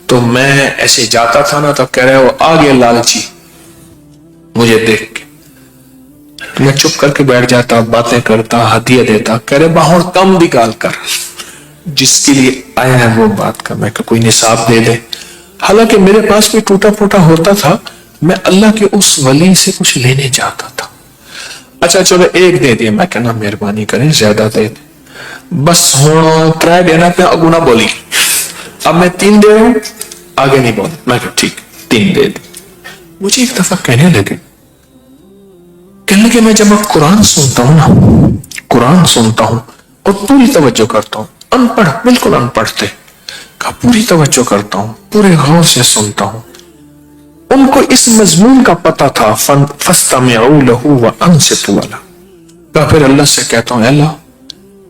S2: تو میں ایسے جاتا تھا نا تو کہہ رہے وہ آگے لالچی مجھے دیکھ کے. میں چپ کر کے بیٹھ جاتا، باتیں کرتا، ہدیہ دیتا. کہہ رہے باہر کم نکال کر، جس کے لیے آیا ہے وہ بات کا. میں کہ کوئی نصاب دے دے. حالانکہ میرے پاس بھی ٹوٹا پھوٹا ہوتا تھا، میں اللہ کے اس ولی سے کچھ لینے جاتا تھا. اچھا چلو ایک دے دیا. میں کہنا مہربانی کریں زیادہ دے دیں. بس ہوں ترائے دینا پہ اگو نہ بولی. اب میں 3 دے رہا ہوں، آگے نہیں بول. میں کہ ٹھیک 3 دے دی. مجھے ایک دفعہ کہنے لگے میں جب اب قرآن سنتا ہوں نا، قرآن سنتا ہوں اور پوری توجہ کرتا ہوں. ان پڑھ، بالکل ان پڑھ تھے. کہا پوری توجہ کرتا ہوں، پورے غور سے سنتا ہوں. ان کو اس مضمون کا پتہ تھا فَاسْتَمِعُوا لَهُ وَأَنصِتُوا لَهُ. کہا پھر اللہ سے کہتا ہوں اللہ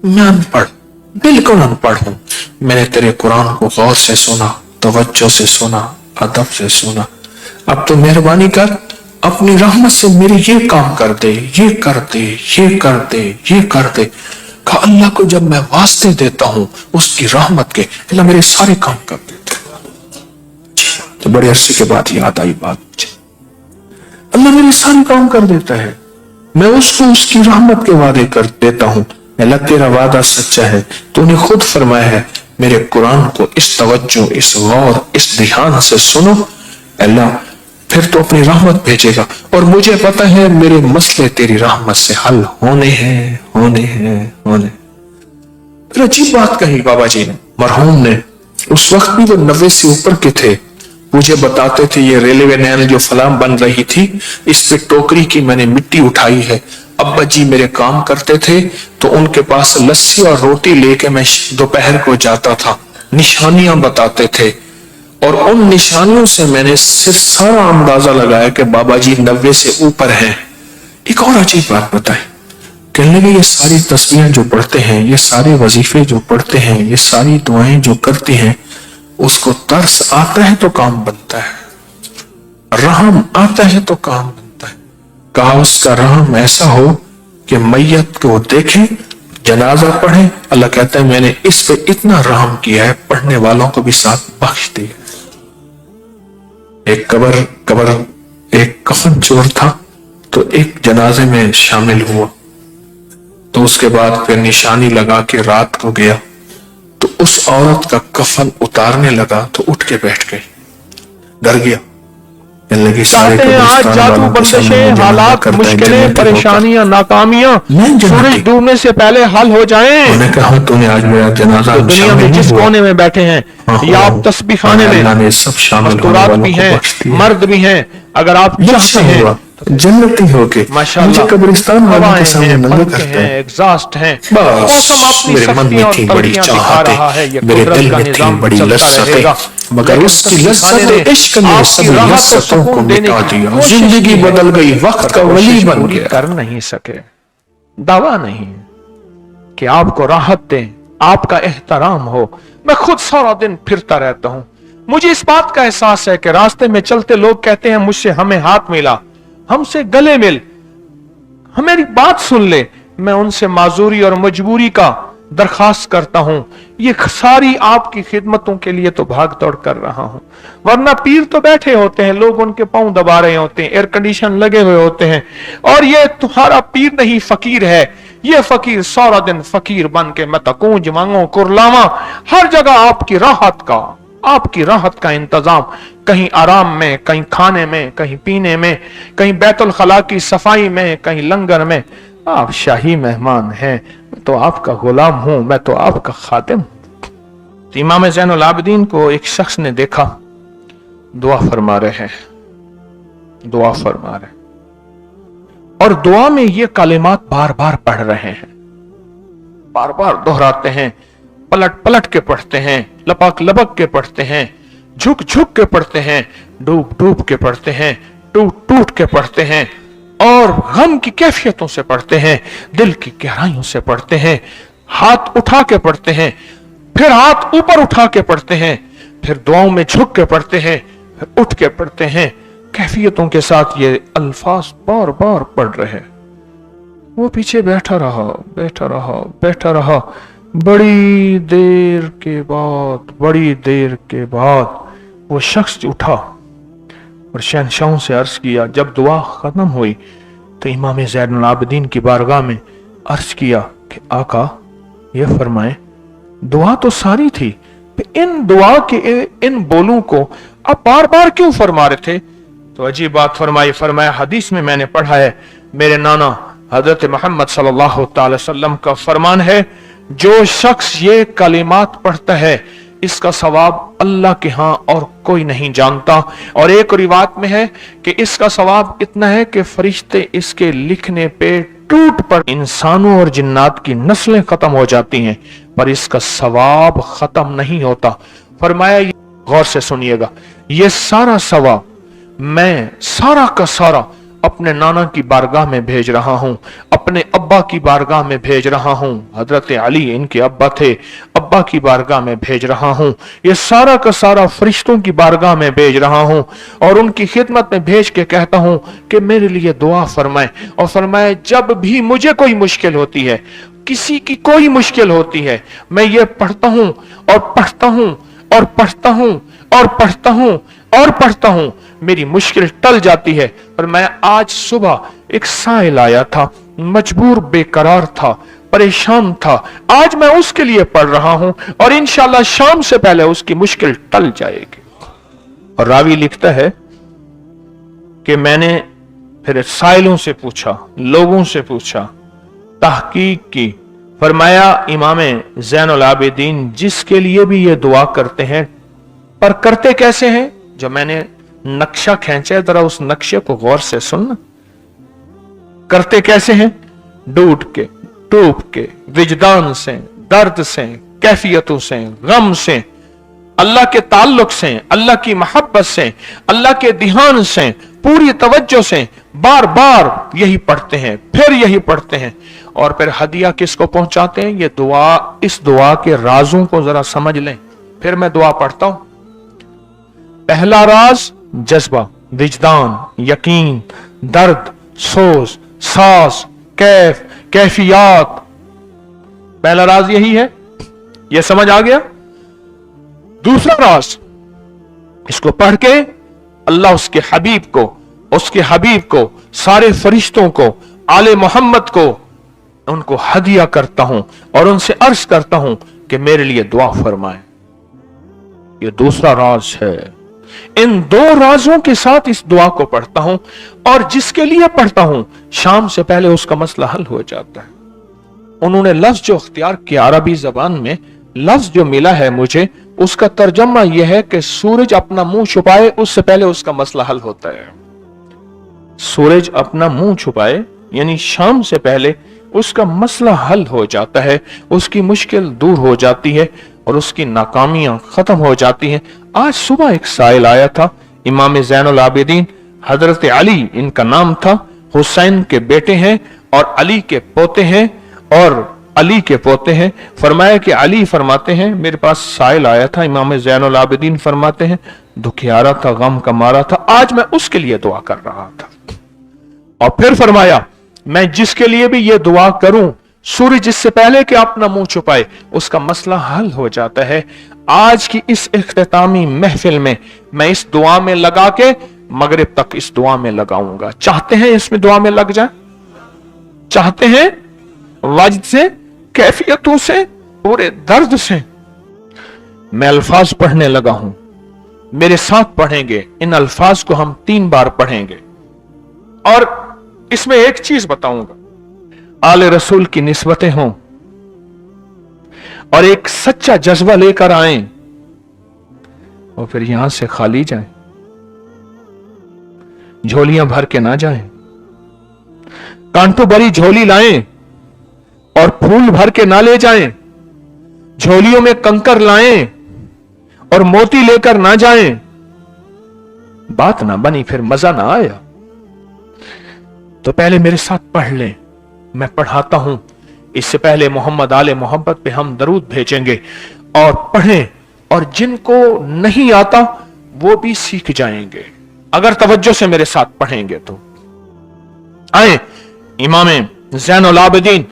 S2: میں ان پڑھ، بالکل ان پڑھ ہوں. میں نے تیرے قرآن کو غور سے سنا، توجہ سے سنا، ادب سے سنا. اب تو مہربانی کر اپنی رحمت سے میری یہ کام کر دے، یہ کر دے، یہ کر دے، یہ کر دے. کہا اللہ کو جب میں واسطے دیتا ہوں اس کی رحمت کے، اللہ میرے سارے کام کر دیتا. تو بڑے عرصے کے بعد یاد آئی بات مجھے. اللہ میرے سارے کام کر دیتا ہے. میں اس کو اس کی رحمت کے وعدے کر دیتا ہوں. اللہ تیرا وعدہ سچا ہے. تو نے خود فرمایا ہے میرے قرآن کو اس توجہ، اس غور، اس دھیان سے سنو. اللہ پھر تو اپنی رحمت بھیجے گا اور مجھے پتہ ہے میرے مسئلے تیری رحمت سے حل ہونے ہیں. پھر عجیب بات کہی بابا جی نے، مرحوم نے. اس وقت بھی وہ 90 سے اوپر کے تھے. مجھے بتاتے تھے یہ ریلوے لائن جو فلاں بن رہی تھی اس پہ ٹوکری کی میں نے مٹی اٹھائی ہے. ابا جی میرے کام کرتے تھے تو ان کے پاس لسی اور روٹی لے کے میں دوپہر کو جاتا تھا. نشانیاں بتاتے تھے اور ان نشانیوں سے میں نے صرف سارا اندازہ لگایا کہ بابا جی 90 سے اوپر ہیں. ایک اور عجیب بات بتائی. کہنے لگے یہ ساری تسبیحیں جو پڑھتے ہیں، یہ سارے وظیفے جو پڑھتے ہیں، یہ ساری دعائیں جو کرتے ہیں، اس کو ترس آتا ہے تو کام بنتا ہے، رحم آتا ہے تو کام بنتا ہے. کہا اس کا رحم ایسا ہو کہ میت کو دیکھیں، جنازہ پڑھیں، اللہ کہتا ہے میں نے اس پہ اتنا رحم کیا ہے پڑھنے والوں کو بھی ساتھ بخش دیا. ایک ایک کفن چور تھا تو ایک جنازے میں شامل ہوا. تو اس کے بعد پھر نشانی لگا کے رات کو گیا تو اس عورت کا کفن اتارنے لگا تو اٹھ کے بیٹھ گئی، ڈر گیا.
S3: آج جادو، بندشیں، حالات، مشکلیں، پریشانیاں، ناکامیاں سورج ڈوبنے سے پہلے حل ہو جائیں.
S2: انہوں نے کہا تو نے آج میرا جنازہ
S3: دنیا میں جس کونے میں بیٹھے ہیں یا آپ تسبیح خانے میں، مستورات بھی ہیں، مرد بھی ہیں، اگر آپ چاہتے ہیں تو
S2: जन्नती होके मुझे कब्रिस्तान वालों के सामने नंगा करता है।
S3: एग्जॉस्ट हैं,
S2: बस मेरे मन में थी बड़ी चाहत, मेरे दिल में थी बड़ी लज्जत, मगर उसकी लज्जत इश्क ने सभी लज्जतों को मिटा दिया। जिंदगी बदल गई, वक्त का वली बन गया।
S3: कर नहीं सके, दावा नहीं कि आपको राहत दें, आपका एहतराम हो। मैं खुद सारा दिन फिरता रहता हूं, मुझे इस बात का एहसास है कि रास्ते में चलते लोग कहते हैं मुझसे हमें हाथ मिला, हमसे गले मिल, हमारी बात सुन ले। मैं उनसे माजूरी और मजबूरी का दरखास्त करता हूं। ये सारी आपकी खिदमतों के लिए तो भाग दौड़ कर रहा हूं, वरना पीर तो बैठे होते हैं, लोग उनके पांव दबा रहे होते हैं, एयर कंडीशन लगे हुए होते हैं, और ये तुम्हारा पीर नहीं फकीर है। ये फकीर सारा दिन फकीर बन के मैं तकूंज मांगो कुरलावा, हर जगह आपकी राहत का इंतजाम, कहीं आराम में, कहीं खाने में, कहीं पीने में, कहीं बैतुल खला की सफाई में, कहीं लंगर में। आप शाही मेहमान हैं, मैं तो आपका गुलाम हूं, मैं तो आपका खातिम। इमाम ज़ैनुल आबिदीन को एक शख्स ने देखा, दुआ फरमा रहे हैं, दुआ फरमा रहे, और दुआ में ये कलिमात बार बार पढ़ रहे हैं, बार बार दोहराते हैं, पलट पलट के पढ़ते हैं, लपक लपक के पढ़ते हैं, झुक झुक के पढ़ते हैं, डूब डूब के पढ़ते हैं, टूट टूट के पढ़ते हैं, और गम की कैफियतों से पढ़ते हैं, दिल की गहराइयों से पढ़ते हैं, हाथ उठा के पढ़ते हैं, फिर हाथ ऊपर उठा के पढ़ते हैं, फिर दुआओं में झुक के पढ़ते हैं, फिर उठ के पढ़ते हैं, कैफियतों के साथ ये अल्फाज बार बार पढ़ रहे। वो पीछे बैठा रहा, बैठा रहा, बैठा रहा। बड़ी देर के बाद वो शख्स उठा और शहंशाहों से अर्ज किया। जब दुआ खत्म हुई तो इमाम ज़ैनुल आबिदीन की बारगाह में अर्ज किया कि आका ये फरमाएं, दुआ तो सारी थी, इन दुआ के इन बोलों को आप बार बार क्यों फरमा रहे थे? तो अजीब बात फरमाई, फरमाया हदीस में मैंने पढ़ा है, मेरे नाना हजरत मोहम्मद सल्लल्लाहु अलैहि वसल्लम का फरमान है, जो शख्स ये कलिमात पढ़ता है इसका सवाब अल्लाह के हां और कोई नहीं जानता। और एक रिवायत में है कि इसका सवाब इतना है कि फरिश्ते इसके लिखने पे टूट पर इंसानों और जिन्नात की नस्लें खत्म हो जाती हैं, पर इसका सवाब खत्म नहीं होता। फरमाया गौर से सुनिएगा, ये सारा सवाब मैं सारा का सारा अपने नाना की बारगाह में भेज रहा हूं, अपने अब्बा की बारगाह में भेज रहा हूं। हजरत अली इनके अब्बा थे, अब्बा की बारगाह में भेज रहा हूं। ये सारा का सारा फरिश्तों की बारगाह में भेज रहा हूं और उनकी खिदमत में भेज के कहता हूं कि मेरे लिए दुआ फरमाएं। और फरमाए जब भी मुझे कोई मुश्किल होती है, किसी की कोई मुश्किल होती है, मैं ये पढ़ता हूं और पढ़ता हूं और पढ़ता हूं और पढ़ता हूं और पढ़ता हूं, मेरी मुश्किल टल जाती है। और मैं आज सुबह एक साइल आया था, मजबूर बेकरार था, परेशान था, आज मैं उसके लिए पढ़ रहा हूं और इंशाल्लाह शाम से पहले उसकी मुश्किल टल जाएगी। और रावी लिखता है कि मैंने फिर साइलों से पूछा, लोगों से पूछा, तहकीक की। फरमाया इमाम ज़ैनुल आबिदीन जिसके लिए भी ये दुआ करते हैं, पर करते कैसे हैं? जो मैंने नक्शा खींचा, जरा उस नक्शे को गौर से सुनना। करते कैसे हैं? डूब के, टूट के, विजदान से, दर्द से, कैफियतों से, गम से, अल्लाह के ताल्लुक से, अल्लाह की मोहब्बत से, अल्लाह के ध्यान से, पूरी तवज्जो से बार बार यही पढ़ते हैं, फिर यही पढ़ते हैं। और फिर हदिया किसको पहुंचाते हैं? ये दुआ, इस दुआ के राजों को जरा समझ लें। फिर मैं दुआ पढ़ता हूं। पहला राज जज्बा, विजदान, यकीन, दर्द, सोच, सांस, कैफ, कैफियत। पहला राज यही है, यह समझ आ गया। दूसरा राज, इसको पढ़ के अल्लाह उसके हबीब को, सारे फरिश्तों को, आले मोहम्मद को, उनको हदिया करता हूं और उनसे अर्ज करता हूं कि मेरे लिए दुआ फरमाएं। यह दूसरा राज है। इन दो राजों के साथ इस दुआ को पढ़ता हूं और जिसके लिए पढ़ता हूं शाम से पहले उसका मसला हल हो जाता है। उन्होंने लफ्ज जो अख्तियार किया अरबी जबान में, लफ्ज जो मिला है मुझे, उसका तर्जमा यह है कि सूरज अपना मुंह छुपाए उससे पहले उसका मसला हल होता है। सूरज अपना मुंह छुपाए, यानी शाम से पहले उसका मसला हल हो जाता है, उसकी मुश्किल दूर हो जाती है और उसकी नाकामियां खत्म हो जाती हैं। आज सुबह एक साइल आया था, इमाम ज़ैनुल आबिदीन हजरत अली इनका नाम था, हुसैन के बेटे हैं और अली के पोते हैं फरमाया कि अली फरमाते हैं मेरे पास साइल आया था, इमाम ज़ैनुल आबिदीन फरमाते हैं दुखियारा था, गम का मारा था, आज मैं उसके लिए दुआ कर रहा था। और फिर फरमाया मैं जिसके लिए भी ये दुआ करूं, सूरज इससे पहले कि अपना मुंह छुपाए उसका मसला हल हो जाता है। आज की इस इख्तितामी महफिल में मैं इस दुआ में लगा के मगरिब तक इस दुआ में लगाऊंगा। चाहते हैं इसमें दुआ में लग जाए? चाहते हैं वजद से, कैफियतों से, पूरे दर्द से? मैं अल्फाज पढ़ने लगा हूं, मेरे साथ पढ़ेंगे। इन अल्फाज को हम 3 बार पढ़ेंगे और इसमें एक चीज बताऊंगा, आले रसूल की निस्बतें हों और एक सच्चा जज्बा लेकर आए और फिर यहां से खाली जाएं, झोलियां भर के ना जाएं, कांटों भरी झोली लाएं और फूल भर के ना ले जाएं, झोलियों में कंकर लाएं और मोती लेकर ना जाएं। बात ना बनी, फिर मजा ना आया। तो पहले मेरे साथ पढ़ लें, मैं पढ़ाता हूं। इससे पहले मोहम्मद आले मोहब्बत पे हम दरूद भेजेंगे और पढ़ें, और जिनको नहीं आता वो भी सीख जाएंगे अगर तवज्जो से मेरे साथ पढ़ेंगे तो। आए इमाम ज़ैनुल आबिदीन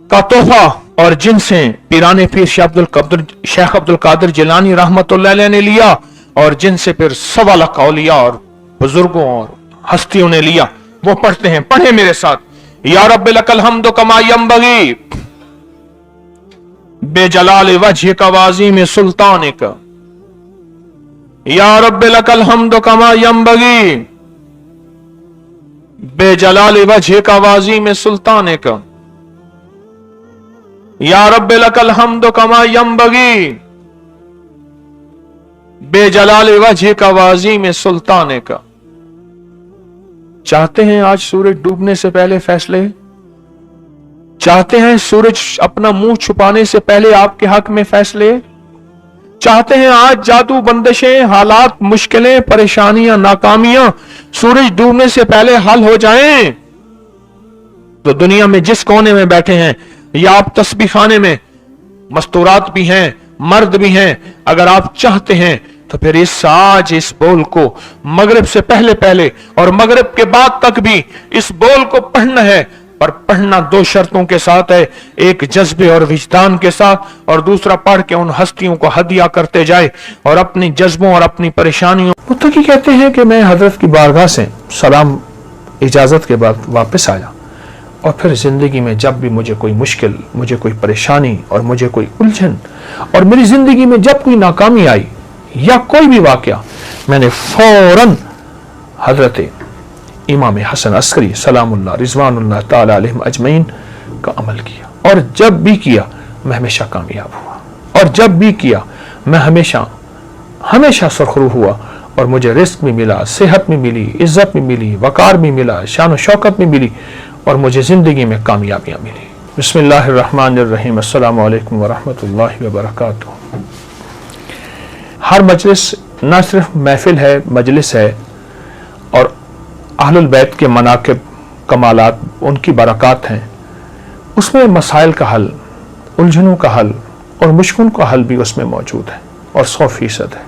S3: का तोहफा और जिनसे पीराने पीर शेख अब्दुल कादिर जिलानी रहमतुल्लाह अलैह ने लिया और जिनसे फिर 1.25 लाख औलिया और बुजुर्गों और हस्तियों ने लिया, वो पढ़ते हैं। पढ़े मेरे साथ। या रब्बि लकल हम्दु कमा यंबगी बेजलाल वजहिक व अज़ीम सुल्तानिक। या रब्बि लकल हम्दु कमा यंबगी बेजलाल वजहिक व अज़ीम सुल्तानिक। या रब्बि लकल हम्दु कमा यंबगी बेजलाल वजहिक व अज़ीम सुल्तानिक। चाहते हैं आज सूरज डूबने से पहले फैसले? चाहते हैं सूरज अपना मुंह छुपाने से पहले आपके हक में फैसले? चाहते हैं आज जादू, बंदिशें, हालात, मुश्किलें, परेशानियां, नाकामियां सूरज डूबने से पहले हल हो जाएं? तो दुनिया में जिस कोने में बैठे हैं, या आप तस्बीह खाने में, मस्तूरात भी हैं, मर्द भी हैं, अगर आप चाहते हैं तो फिर आज इस बोल को मगरिब से पहले और मगरिब के बाद तक भी इस बोल को पढ़ना है। पर पढ़ना 2 शर्तों के साथ है, एक जज्बे और विजदान के साथ, और दूसरा पढ़ के उन हस्तियों को हदिया करते जाए और अपनी जज्बों और अपनी परेशानियों। मुत्तकी कहते हैं कि मैं हजरत की बारगाह से सलाम इजाजत के बाद वापस आया और फिर जिंदगी में जब भी मुझे कोई मुश्किल, मुझे कोई परेशानी और मुझे कोई उलझन, और मेरी जिंदगी में जब कोई नाकामी आई या कोई भी वाकया, मैंने फौरन हजरत इमाम हसन अस्करी सलामुल्लाह रिजवानुल्लाह ताला अलैहिम अजमईन का अमल किया, और जब भी किया मैं हमेशा कामयाब हुआ, और जब भी किया मैं हमेशा सुरखरू हुआ, और मुझे रिस्क भी मिला, सेहत भी मिली, इज्जत भी मिली, वकार भी मिला, शान और शौकत भी मिली, और मुझे जिंदगी में कामयाबियां मिली। बिस्मिल्लाहिर्रहमानिर्रहीम। अस्सलामु अलैकुम वरहमतुल्लाहि वबरकातुहू। हर मजलिस न सिर्फ महफिल है, मजलिस है, और अहलुल बैत के मनाकिब, कमालात, उनकी बरक़ात हैं, उसमें मसाइल का हल, उलझनों का हल और मुश्किलों का हल भी उसमें मौजूद है, और 100% है।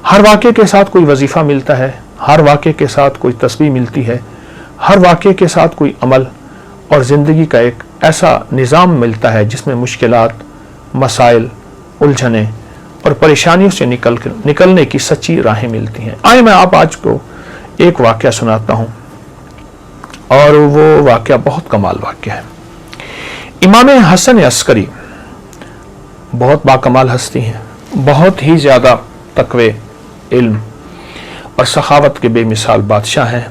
S3: हर वाक़े के साथ कोई वजीफ़ा मिलता है, हर वाक़े के साथ कोई तस्बीह मिलती है, हर वाक़े के साथ कोई अमल और ज़िंदगी का एक ऐसा निज़ाम मिलता है जिसमें मुश्किलात, मसाइल, उलझने और परेशानियों से निकलने की सच्ची राहें मिलती हैं। आइए मैं आप आज को एक वाक़या सुनाता हूँ, और वो वाक़या बहुत कमाल वाक़या है। इमाम हसन अस्करी बहुत बाकमाल हस्ती हैं, बहुत ही ज़्यादा तक़वे, इल्म और सखावत के बेमिसाल बादशाह हैं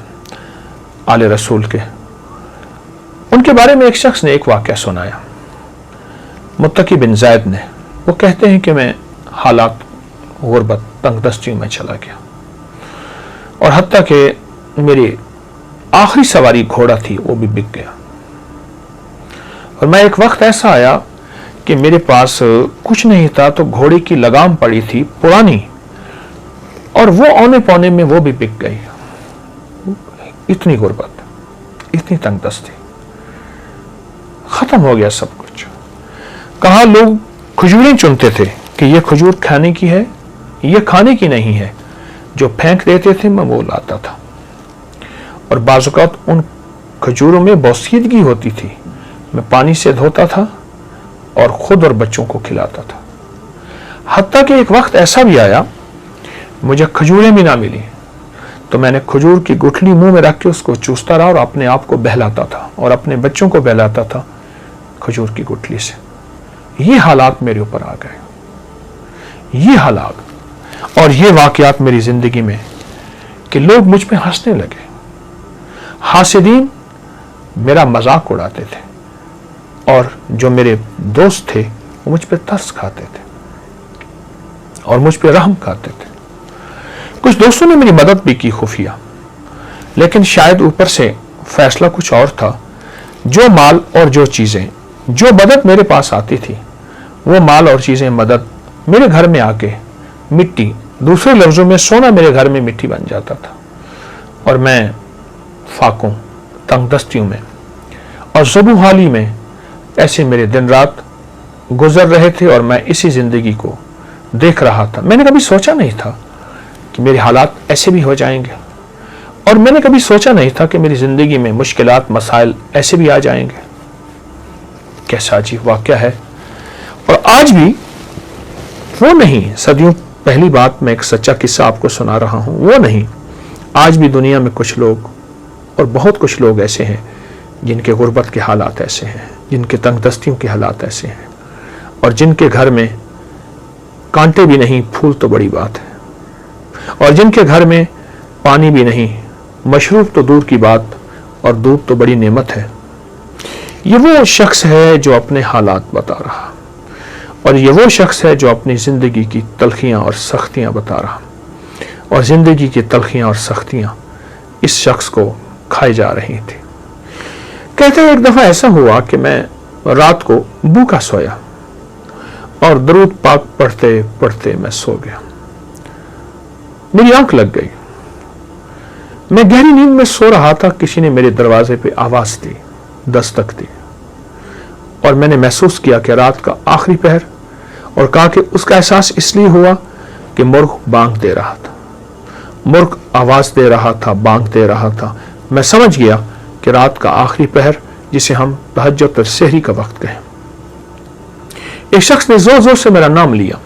S3: आले रसूल के। उनके बारे में एक शख्स ने एक वाक़या सुनाया, मुत्तकी बिन ज़ैद ने। वो कहते हैं कि मैं हालात, गुर्बत, तंगदस्तियों में चला गया, और हत्ता कि मेरी आखिरी सवारी घोड़ा थी वो भी बिक गया। और मैं एक वक्त ऐसा आया कि मेरे पास कुछ नहीं था, तो घोड़े की लगाम पड़ी थी पुरानी, और वो औने पौने में वो भी बिक गई। इतनी गुर्बत, इतनी तंगदस्ती, खत्म हो गया सब कुछ। कहा लोग खजूरें चुनते थे कि ये खजूर खाने की है, ये खाने की नहीं है, जो फेंक देते थे मैं वो लाता था। और बाज़-औक़ात उन खजूरों में बोसीदगी होती थी, मैं पानी से धोता था और खुद और बच्चों को खिलाता था। हत्ता कि एक वक्त ऐसा भी आया मुझे खजूरें भी ना मिली, तो मैंने खजूर की गुठली मुंह में रख के उसको चूसता रहा और अपने आप को बहलाता था और अपने बच्चों को बहलाता था खजूर की गुठली से। ये हालात मेरे ऊपर आ गए, ये हालात और ये वाकयात मेरी जिंदगी में कि लोग मुझ पे हंसने लगे। हासिदीन मेरा मजाक उड़ाते थे और जो मेरे दोस्त थे वो मुझ पे तरस खाते थे और मुझ पे रहम खाते थे। कुछ दोस्तों ने मेरी मदद भी की खुफिया, लेकिन शायद ऊपर से फैसला कुछ और था। जो माल और जो चीजें, जो मदद मेरे पास आती थी, वो माल और चीजें मदद मेरे घर में आके मिट्टी, दूसरे लफ्जों में सोना मेरे घर में मिट्टी बन जाता था। और मैं फाकों, तंगदस्तियों में और ज़बूहाली में ऐसे मेरे दिन रात गुजर रहे थे और मैं इसी जिंदगी को देख रहा था। मैंने कभी सोचा नहीं था कि मेरे हालात ऐसे भी हो जाएंगे, और मैंने कभी सोचा नहीं था कि मेरी जिंदगी में मुश्किलात, मसाइल ऐसे भी आ जाएंगे। कैसा अजीब वाक़या है। और आज भी वो नहीं, सदियों पहली बात, मैं एक सच्चा किस्सा आपको सुना रहा हूं, वो नहीं। आज भी दुनिया में कुछ लोग और बहुत कुछ लोग ऐसे हैं जिनके गुर्बत के हालात ऐसे हैं, जिनके तंगदस्तियों के हालात ऐसे हैं, और जिनके घर में कांटे भी नहीं, फूल तो बड़ी बात है, और जिनके घर में पानी भी नहीं, मशरूब तो दूर की बात, और दूध तो बड़ी नेमत है। ये वो शख्स है जो अपने हालात बता रहा, और ये वो शख्स है जो अपनी जिंदगी की तलखियां और सख्तियां बता रहा, और जिंदगी की तलखियां और सख्तियां इस शख्स को खाई जा रही थी। कहते हैं एक दफा ऐसा हुआ कि मैं रात को भूखा सोया और दरूद पाक पढ़ते पढ़ते मैं सो गया। मेरी आंख लग गई, मैं गहरी नींद में सो रहा था। किसी ने मेरे दरवाजे पे आवाज दी, दस्तक दी, और मैंने महसूस किया कि रात का आखिरी पहर, और कहा कि उसका एहसास इसलिए हुआ कि मुर्ग बांग दे रहा था, मुर्ग आवाज दे रहा था, बांग दे रहा था। मैं समझ गया कि रात का आखिरी पहर, जिसे हम तहज्जुद और सहरी का वक्त कहें। एक शख्स ने जोर जोर से मेरा नाम लिया,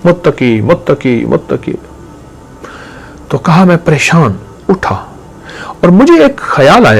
S3: मुत्तकी मुत्तकी मुत्तकी। तो कहा, मैं परेशान उठा और मुझे एक ख्याल आया